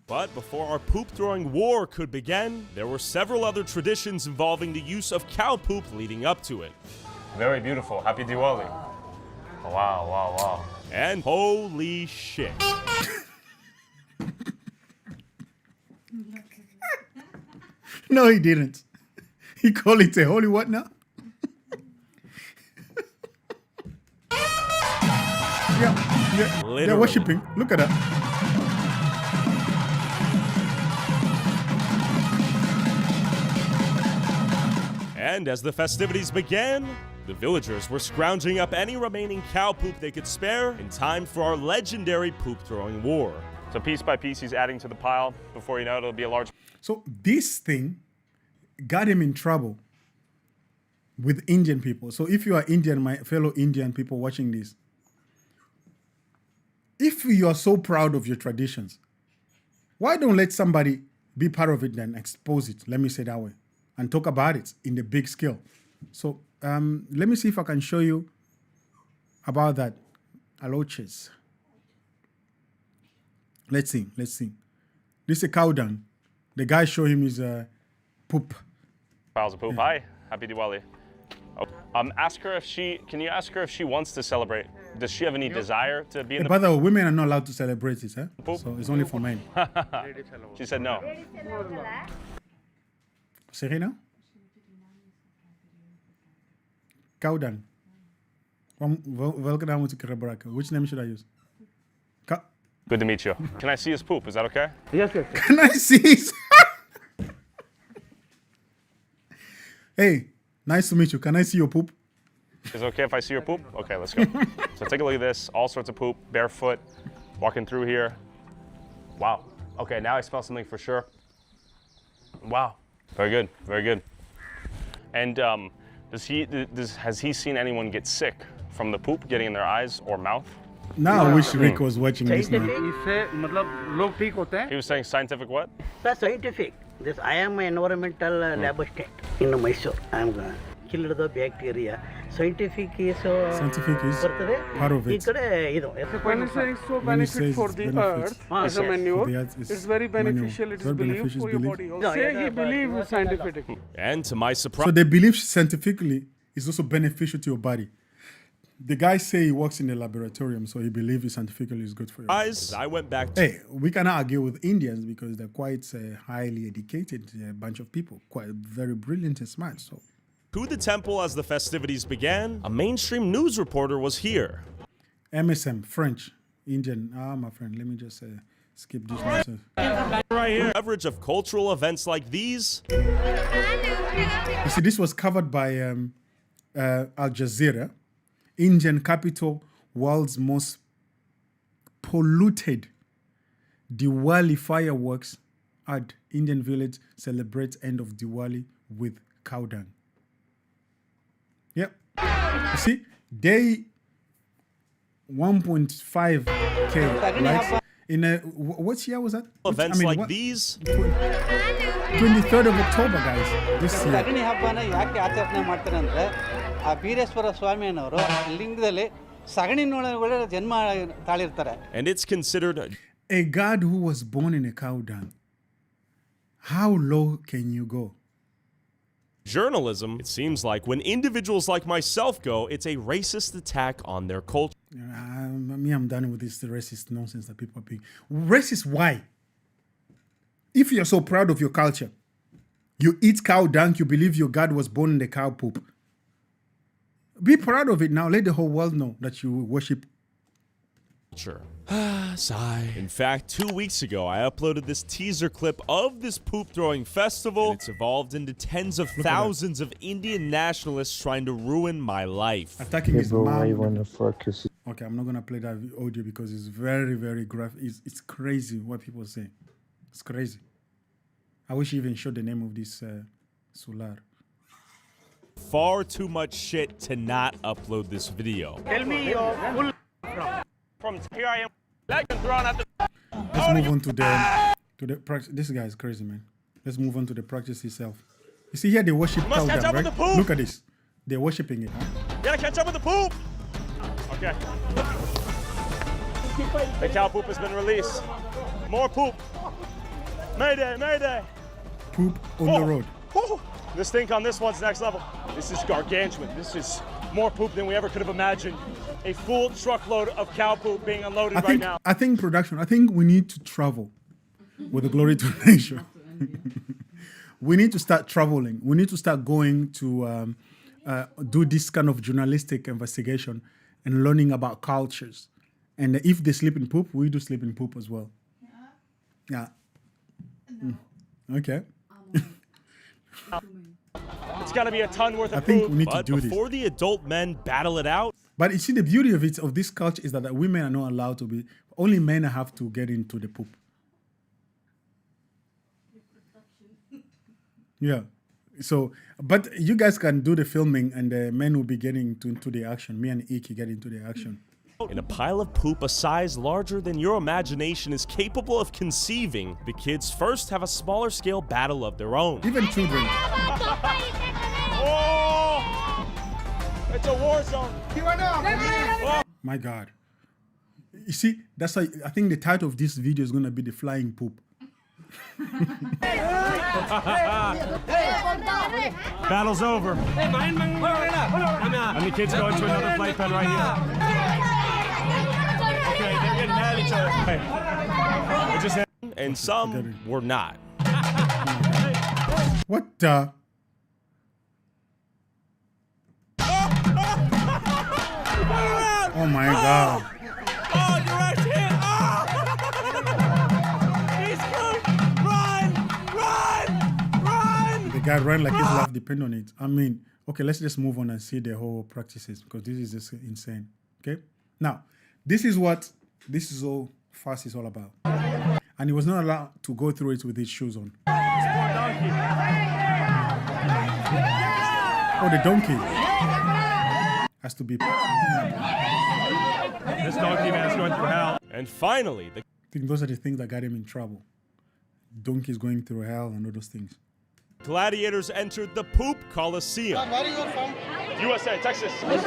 But before our poop-throwing war could begin, there were several other traditions involving the use of cow poop leading up to it. Very beautiful. Happy Diwali. Oh, wow, wow, wow. And holy shit. No, he didn't. He called it a holy what now? Yeah. They're worshiping. Look at that. And as the festivities began, the villagers were scrounging up any remaining cow poop they could spare in time for our legendary poop-throwing war. So piece by piece, he's adding to the pile. Before you know it, it'll be a large... So this thing got him in trouble with Indian people. So if you are Indian, my fellow Indian people watching this, if you are so proud of your traditions, why don't let somebody be part of it and expose it, let me say that way, and talk about it in the big scale. So let me see if I can show you about that. Aloches. Let's see. This is a cow dung. The guy showed him his poop. Piles of poop. Yeah. Hi, Happy Diwali. Oh, ask her if can you ask her if she wants to celebrate? Does she have any desire to be in the... By the way, women are not allowed to celebrate this, huh? Poop? So it's only for men. She said no. Serena? Cow dung. Welcome to Karabaraka. Which name should I use? Good to meet you. Can I see his poop? Is that okay? Yes. Can I see his... Hey, nice to meet you. Can I see your poop? Is it okay if I see your poop? Okay, let's go. So take a look at this. All sorts of poop, barefoot, walking through here. Wow. Okay, now I smell something for sure. Wow. Very good, very good. And has he seen anyone get sick from the poop getting in their eyes or mouth? Now I wish Rick was watching this now. He was saying scientific what? Scientific. This I am an environmental lab assistant in Mysore. I am killed the bacteria. Scientific is part of it. When it says so beneficial for the earth as a manure, it's very beneficial. It is believed for your body. Say he believes scientifically. And to my surprise, so they believe scientifically is also beneficial to your body. The guy say he works in the laboratorium, so he believes scientifically is good for you. I went back to... Hey, we cannot argue with Indians because they're quite highly educated bunch of people, quite very brilliant and smart. So, to the temple as the festivities began, a mainstream news reporter was here. MSM, French. Indian. My friend, let me just skip this nonsense. Right here. Coverage of cultural events like these. You see, this was covered by Al Jazeera. Indian capital, world's most polluted. Diwali fireworks at Indian village celebrates end of Diwali with cow dung. Yep. You see, they 1.5K likes. In what year was that? Events like these. 23rd of October, guys. This year. ಸಗಣಿ ಹಬ್ಬನ ಯಾಕೆ ಆಚರಣೆ ಮಾಡ್ತಾರೆ ಅಂದ್ರೆ ಆ ಬೀರೇಶ್ವರ ಸ್ವಾಮಿಯವರು ಲಿಂಗದಲ್ಲಿ ಸಗಣಿನೊಳಗಡೆ ಜನ್ಮ ತಾಳಿರ್ತಾರೆ. And it's considered a god who was born in a cow dung. How low can you go? Journalism, it seems like when individuals like myself go, it's a racist attack on their culture. I'm done with this racist nonsense that people are being. Racist, why? If you're so proud of your culture, you eat cow dung, you believe your God was born in the cow poop. Be proud of it now. Let the whole world know that you worship. Sure. Sigh. In fact, 2 weeks ago, I uploaded this teaser clip of this poop throwing festival. And it's evolved into tens of thousands of Indian nationalists trying to ruin my life. Attacking his mom. Okay, I'm not going to play that audio because it's very, very graphic. It's crazy what people say. It's crazy. I wish you even showed the name of this solar. Far too much shit to not upload this video. Tell me your full from here I am. Legend thrown at the. Let's move on to the practice. This guy is crazy, man. Let's move on to the practice itself. You see here they worship cow dung, right? Look at this. They're worshiping it, huh? You gotta catch up with the poop. Okay. The cow poop has been released. More poop. Mayday, mayday. Poop on the road. This thing on this one's next level. This is gargantuan. This is more poop than we ever could have imagined. A full truckload of cow poop being unloaded right now. I think production, I think we need to travel with the glory to nation. We need to start traveling. We need to start going to do this kind of journalistic investigation and learning about cultures. And if they sleep in poop, we do sleep in poop as well. Yeah. Okay. It's got to be a ton worth of I think poop. we need to do this. Before the adult men battle it out. But you see, the beauty of this culture is that women are not allowed to be. Only men have to get into the poop. Yeah. So, but you guys can do the filming, and the men will be getting into the action. Me and Iki get into the action. In a pile of poop a size larger than your imagination is capable of conceiving, the kids first have a smaller scale battle of their own. Even children. Oh! It's a war zone. My God. You see, that's why I think the title of this video is going to be The Flying Poop. Battle's over. And the kids go into another flight pad right here. Okay, they're getting mad at each other. It just and some were not. What the? Oh my God. Oh, direct hit! Oh! He's good! Run! Run! Run! The guy ran like his life depend on it. I mean, okay, let's just move on and see the whole practices because this is just insane. Okay? Now, this is what this is all fast is all about. And he was not allowed to go through it with his shoes on. Oh, the donkey has to be. This donkey man's going through hell. And finally, I think those are the things that got him in trouble. Donkeys going through hell and all those things. gladiators entered the poop coliseum. Where are you from? USA, Texas. Take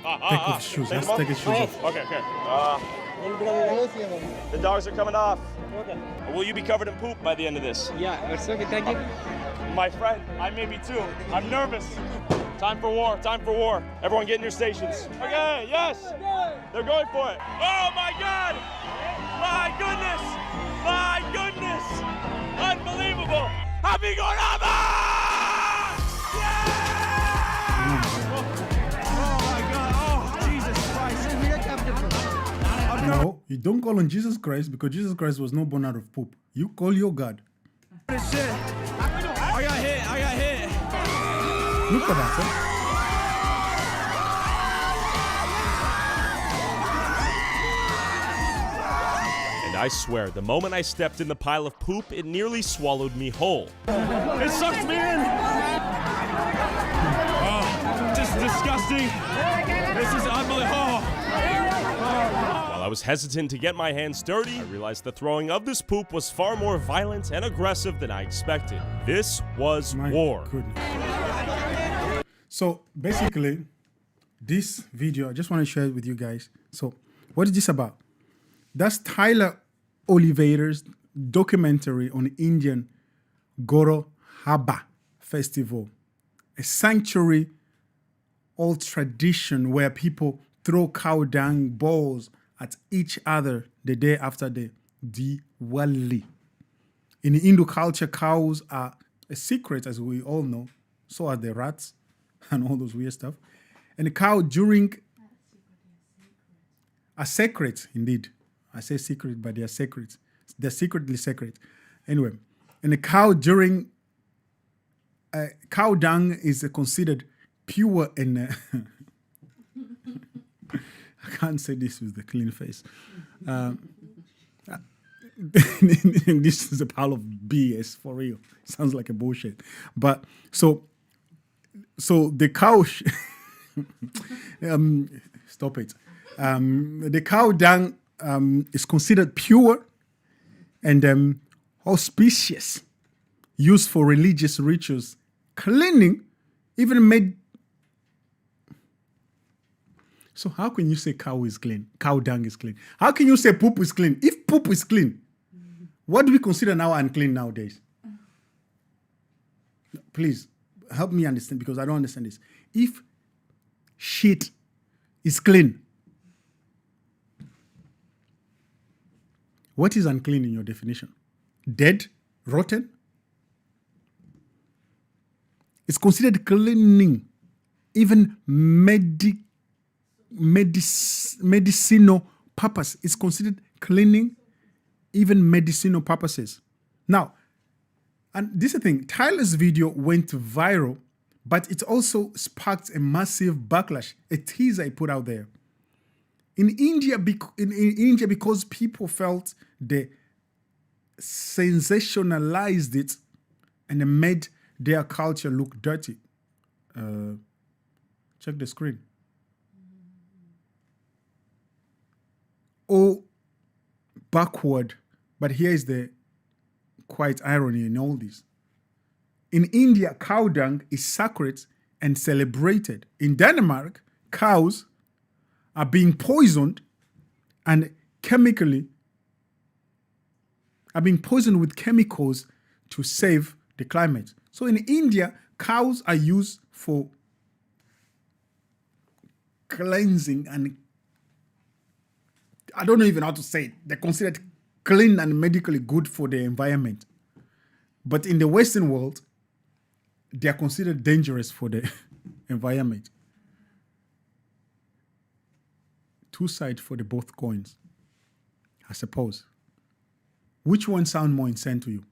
off shoes. Let's take his shoes off. Okay, okay. The dogs are coming off. Okay. Will you be covered in poop by the end of this? Yeah, it's okay. Thank you. My friend, I may be too. I'm nervous. Time for war, time for war. Everyone get in your stations. Okay, yes. They're going for it. Oh my God. My goodness. My goodness. Unbelievable. Happy Goraba! No, You don't call on Jesus Christ because Jesus Christ was not born out of poop. You call your God. I got hit. Look at that, sir. And I swear, the moment I stepped in the pile of poop, it nearly swallowed me whole. It sucks me in. Oh, just disgusting. This is unbelievable. While I was hesitant to get my hands dirty, I realized the throwing of this poop was far more violent and aggressive than I expected. This was war. Goodness. So basically, this video, I just want to share it with you guys. So what is this about? That's Tyler Oliveira's documentary on Indian Goro Haba Festival, a sanctuary old tradition where people throw cow dung balls at each other the day after the Diwali. In Hindu culture, cows are a secret, as we all know. So are the rats and all those weird stuff. And the cow during are sacred, indeed. I say secret, but they are sacred. They're secretly sacred. Anyway, and the cow during cow dung is considered pure and I can't say this with a clean face. This is a pile of BS for real. Sounds like a bullshit. But so the cow. Stop it. The cow dung is considered pure and auspicious, used for religious rituals, cleaning, even made. So how can you say cow is clean? Cow dung is clean. How can you say poop is clean? If poop is clean, what do we consider now unclean nowadays? Please help me understand because I don't understand this. If shit is clean, what is unclean in your definition? Dead? Rotten? It's considered cleaning, even medicinal purpose. It's considered cleaning, even medicinal purposes. Now, and this is the thing, Tyler's video went viral, but it also sparked a massive backlash, a teaser I put out there. In India, because people felt they sensationalized it and they made their culture look dirty. Check the screen. Or backward, but here is the quite irony in all this. In India, cow dung is sacred and celebrated. In Denmark, cows are being poisoned and with chemicals to save the climate. So in India, cows are used for cleansing and I don't know even how to say it. They're considered clean and medically good for the environment. But in the Western world, they are considered dangerous for the environment. Two sides for the both coins, I suppose. Which one sound more insane to you?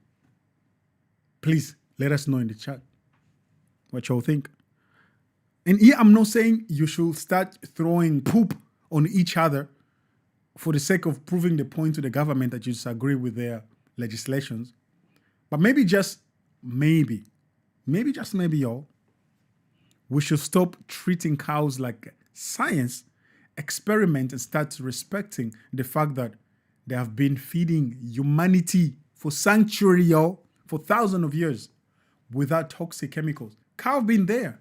Please let us know in the chat what y'all think. And here I'm not saying you should start throwing poop on each other for the sake of proving the point to the government that you disagree with their legislations. But maybe just maybe, y'all, we should stop treating cows like science, experiment, and start respecting the fact that they have been feeding humanity for centuries, y'all, for thousands of years without toxic chemicals. Cow been there.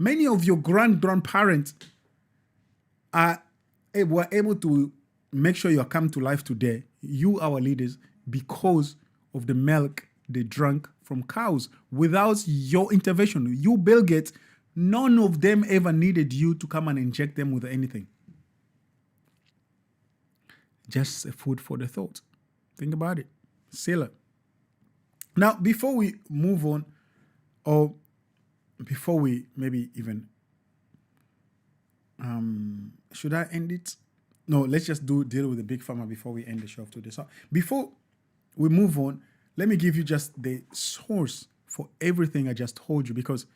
Many of your grandparents were able to make sure you come to life today, you, our leaders, because of the milk they drank from cows. Without your intervention, you, Bill Gates, none of them ever needed you to come and inject them with anything. Just a food for the thought. Think about it. Sailor. Now, before we move on, or before we maybe even, should I end it? No, let's just deal with the big pharma before we end the show of today. So before we move on, let me give you just the source for everything I just told you, because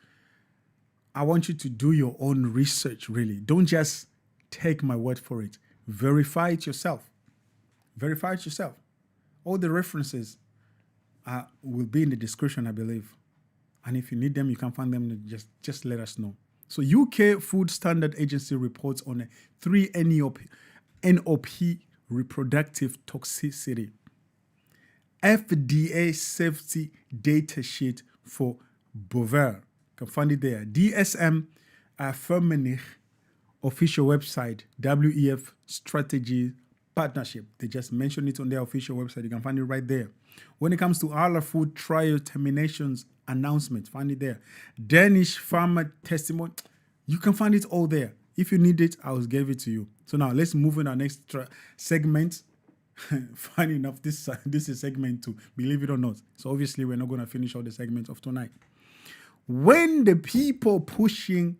I want you to do your own research, really. Don't just take my word for it. Verify it yourself. Verify it yourself. All the references will be in the description, I believe. And if you need them, you can find them. Just let us know. So UK Food Standard Agency reports on a 3 NOP reproductive toxicity. FDA safety data sheet for Bover. You can find it there. DSM Pharma official website, WEF strategy partnership. They just mentioned it on their official website. You can find it right there. When it comes to Arla Food trial terminations announcement, find it there. Danish Pharma testimony, you can find it all there. If you need it, I will give it to you. So now let's move on to our next segment. Funny enough, this is segment 2, believe it or not. So obviously we're not going to finish all the segments of tonight. When the people pushing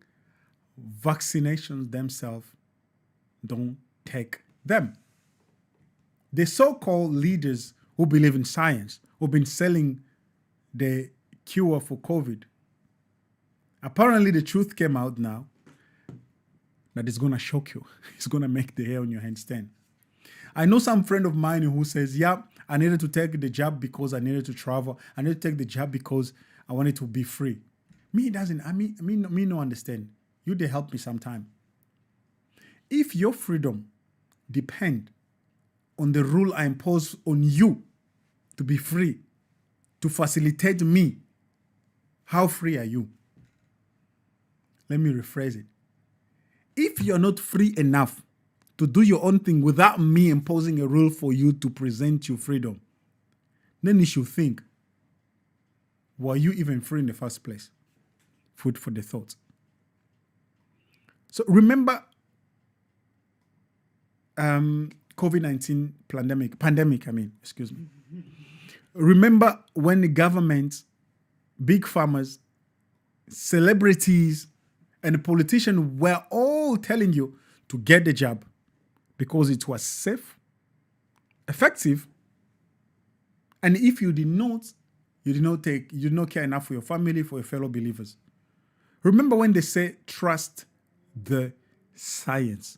vaccinations themselves don't take them. The so-called leaders who believe in science, who've been selling the cure for COVID. Apparently the truth came out now that it's going to shock you. It's going to make the hair on your head stand. I know some friend of mine who says, yeah, I needed to take the jab because I needed to travel. I needed to take the jab because I wanted to be free. Me no understand. You they help me sometime. If your freedom depend on the rule I impose on you to be free, to facilitate me, how free are you? Let me rephrase it. If you're not free enough to do your own thing without me imposing a rule for you to present your freedom, then you should think, were you even free in the first place? Food for the thought. So remember COVID-19 pandemic, excuse me. Remember when the government, big farmers, celebrities, and the politicians were all telling you to get the jab because it was safe, effective, and if you did not care enough for your family, for your fellow believers. Remember when they say trust the science.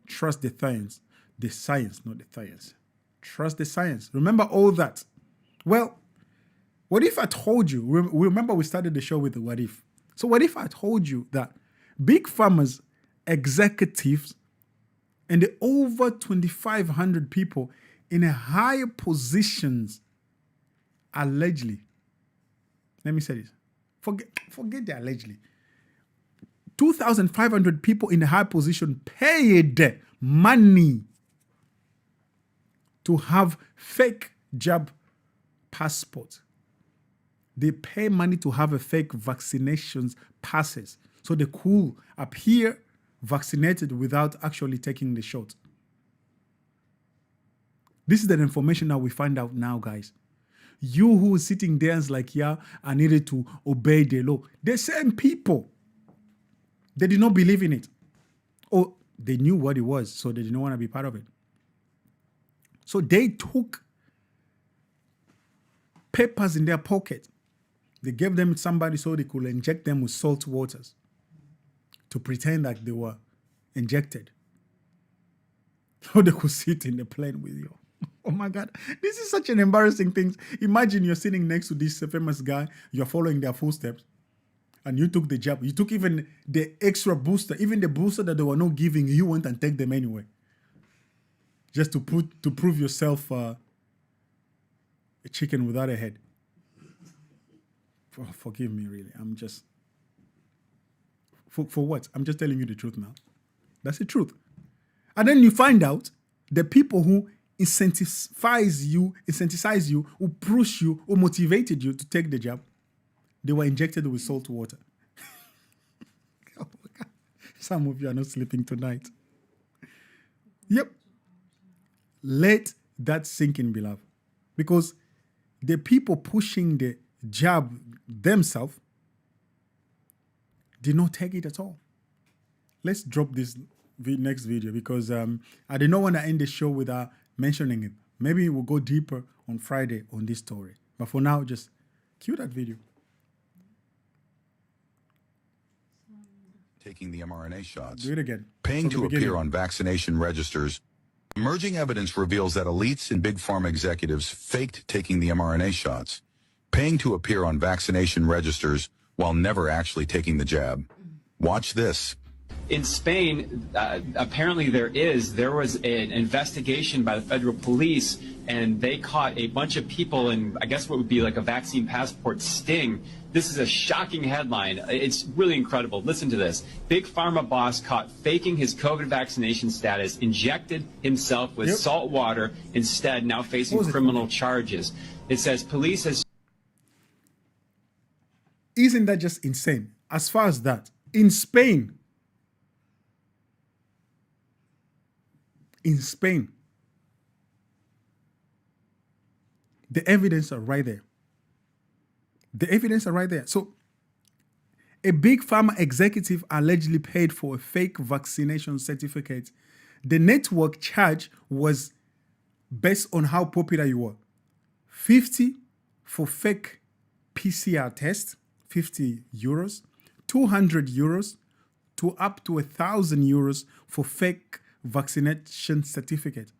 Trust the science. The science, not the science. Trust the science. Remember all that. Well, what if I told you, remember we started the show with the what if. So what if I told you that big farmers, executives, and the over 2,500 people in higher positions allegedly, let me say this, forget the allegedly, 2,500 people in a high position paid money to have fake jab passports. They pay money to have a fake vaccinations passes. So they could appear vaccinated without actually taking the shot. This is the information that we find out now, guys. You who is sitting there is like, yeah, I needed to obey the law. The same people, they did not believe in it. Or they knew what it was, so they didn't want to be part of it. So they took papers in their pocket. They gave them to somebody so they could inject them with salt waters to pretend that they were injected. So they could sit in the plane with you. Oh my God, this is such an embarrassing thing. Imagine you're sitting next to this famous guy, you're following their footsteps, and you took the jab. You took even the extra booster, even the booster that they were not giving, you went and take them anyway. Just to prove yourself a chicken without a head. Forgive me, really. I'm just... For what? I'm just telling you the truth now. That's the truth. And then you find out the people who incentivize you, who push you, who motivated you to take the jab, they were injected with salt water. Oh my God. Some of you are not sleeping tonight. Yep. Let that sink in, beloved. Because the people pushing the jab themselves did not take it at all. Let's drop this next video because I did not want to end the show without mentioning it. Maybe we'll go deeper on Friday on this story. But for now, just cue that video. Taking the mRNA shots. Do it again. Paying to appear on vaccination registers. Emerging evidence reveals that elites and big pharma executives faked taking the mRNA shots, paying to appear on vaccination registers while never actually taking the jab. Watch this. In Spain, apparently there was an investigation by the federal police, and they caught a bunch of people in, I guess what would be like a vaccine passport sting. This is a shocking headline. It's really incredible. Listen to this. Big Pharma boss caught faking his COVID vaccination status, injected himself with salt water instead, now facing criminal charges. It says police has... Isn't that just insane? As far as that, in Spain, the evidence are right there. The evidence are right there. So, a big pharma executive allegedly paid for a fake vaccination certificate. The network charge was based on how popular you were. 50 for fake PCR test, 50 euros, 200 euros to up to 1,000 euros for fake vaccination certificate.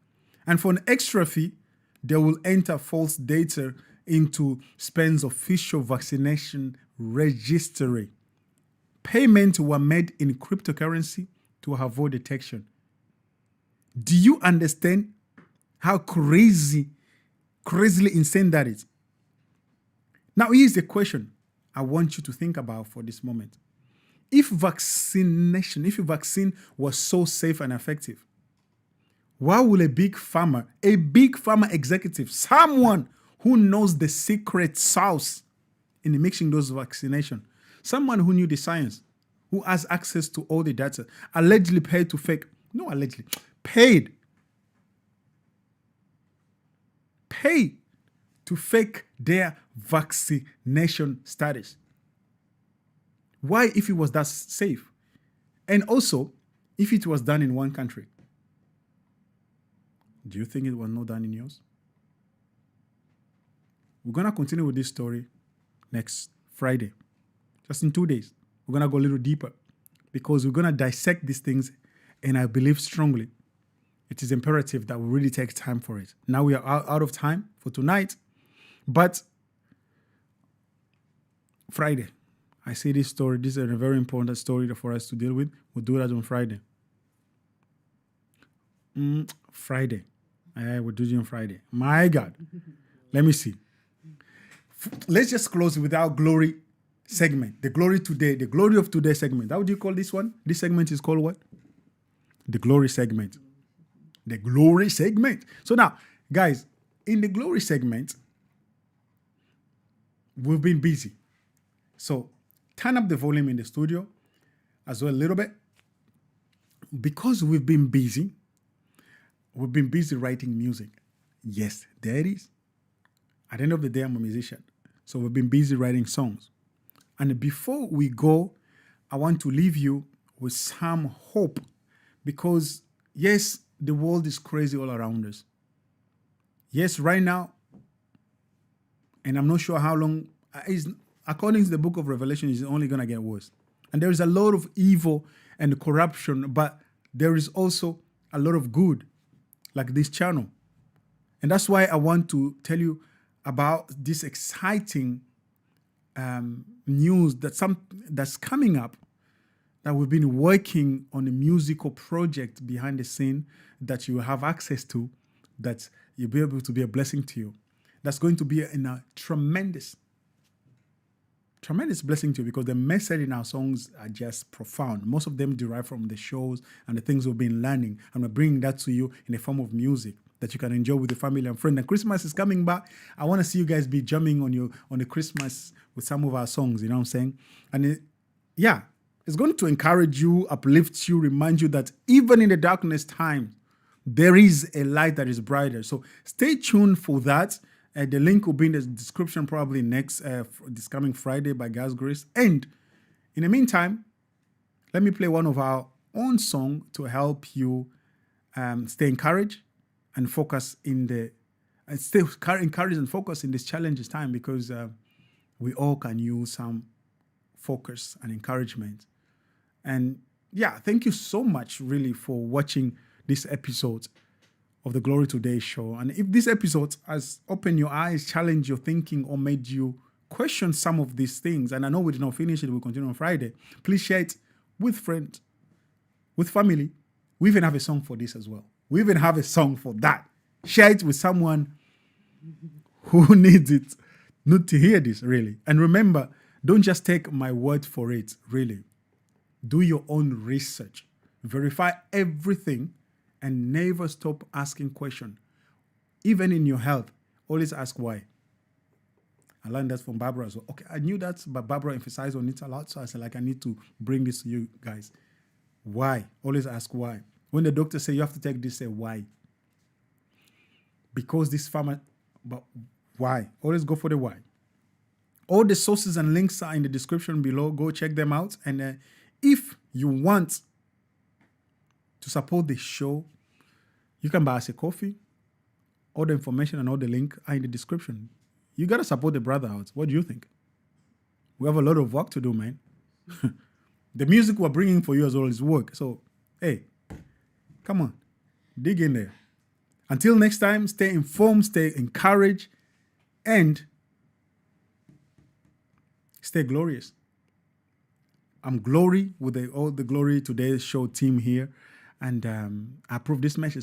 And for an extra fee, they will enter false data into Spain's official vaccination registry. Payments were made in cryptocurrency to avoid detection. Do you understand how crazily insane that is? Now, here's the question I want you to think about for this moment. If a vaccine was so safe and effective, why will a big pharma executive, someone who knows the secret sauce in mixing those vaccinations, someone who knew the science, who has access to all the data, allegedly paid to fake, no allegedly, paid to fake their vaccination status? Why, if it was that safe? And also, if it was done in one country, do you think it was not done in yours? We're going to continue with this story next Friday, just in 2 days. We're going to go a little deeper because we're going to dissect these things, and I believe strongly it is imperative that we really take time for it. Now we are out of time for tonight, but Friday, I see this story. This is a very important story for us to deal with. We'll do that on Friday. Friday. We'll do it on Friday. My God. Let me see. Let's just close with our glory segment. The glory today, the glory of today segment. How do you call this one? This segment is called what? The glory segment. The glory segment. So now, guys, in the glory segment, we've been busy. So turn up the volume in the studio as well a little bit. Because we've been busy writing music. Yes, there it is. At the end of the day, I'm a musician. So we've been busy writing songs. And before we go, I want to leave you with some hope. Because, yes, the world is crazy all around us. Yes, right now, and I'm not sure how long, according to the book of Revelation, it's only going to get worse. And there is a lot of evil and corruption, but there is also a lot of good, like this channel. And that's why I want to tell you about this exciting news that's coming up, that we've been working on a musical project behind the scene that you have access to, that you'll be able to be a blessing to you. That's going to be a tremendous blessing to you, because the message in our songs are just profound. Most of them derive from the shows and the things we've been learning. And we're bringing that to you in the form of music that you can enjoy with your family and friends. And Christmas is coming back. I want to see you guys be jamming on the Christmas with some of our songs, you know what I'm saying? And it's going to encourage you, uplift you, remind you that even in the darkness time, there is a light that is brighter. So stay tuned for that. The link will be in the description probably this coming Friday by God's grace. And in the meantime, let me play one of our own song to help you stay encouraged and focus in the and stay encouraged and focus in this challenging time, because we all can use some focus and encouragement. And yeah, thank you so much really for watching this episode of the Glory Today show. And if this episode has opened your eyes, challenged your thinking, or made you question some of these things, and I know we did not finish it, we'll continue on Friday, please share it with friends, with family. We even have a song for this as well. We even have a song for that. Share it with someone who needs it, need to hear this, really. And remember, don't just take my word for it, really. Do your own research. Verify everything and never stop asking questions. Even in your health, always ask why. I learned that from Barbara as well. Okay, I knew that, but Barbara emphasized on it a lot, so I said, I need to bring this to you guys. Why? Always ask why. When the doctor say you have to take this, say why. Because this pharma, but why? Always go for the why. All the sources and links are in the description below. Go check them out. And if you want to support the show, you can buy us a coffee. All the information and all the link are in the description. You got to support the brother out. What do you think? We have a lot of work to do, man. The music we're bringing for you as well is work. So, hey, come on. Dig in there. Until next time, stay informed, stay encouraged, and stay glorious. I'm Glory with all the Glory Today show team here, and I approve this message. So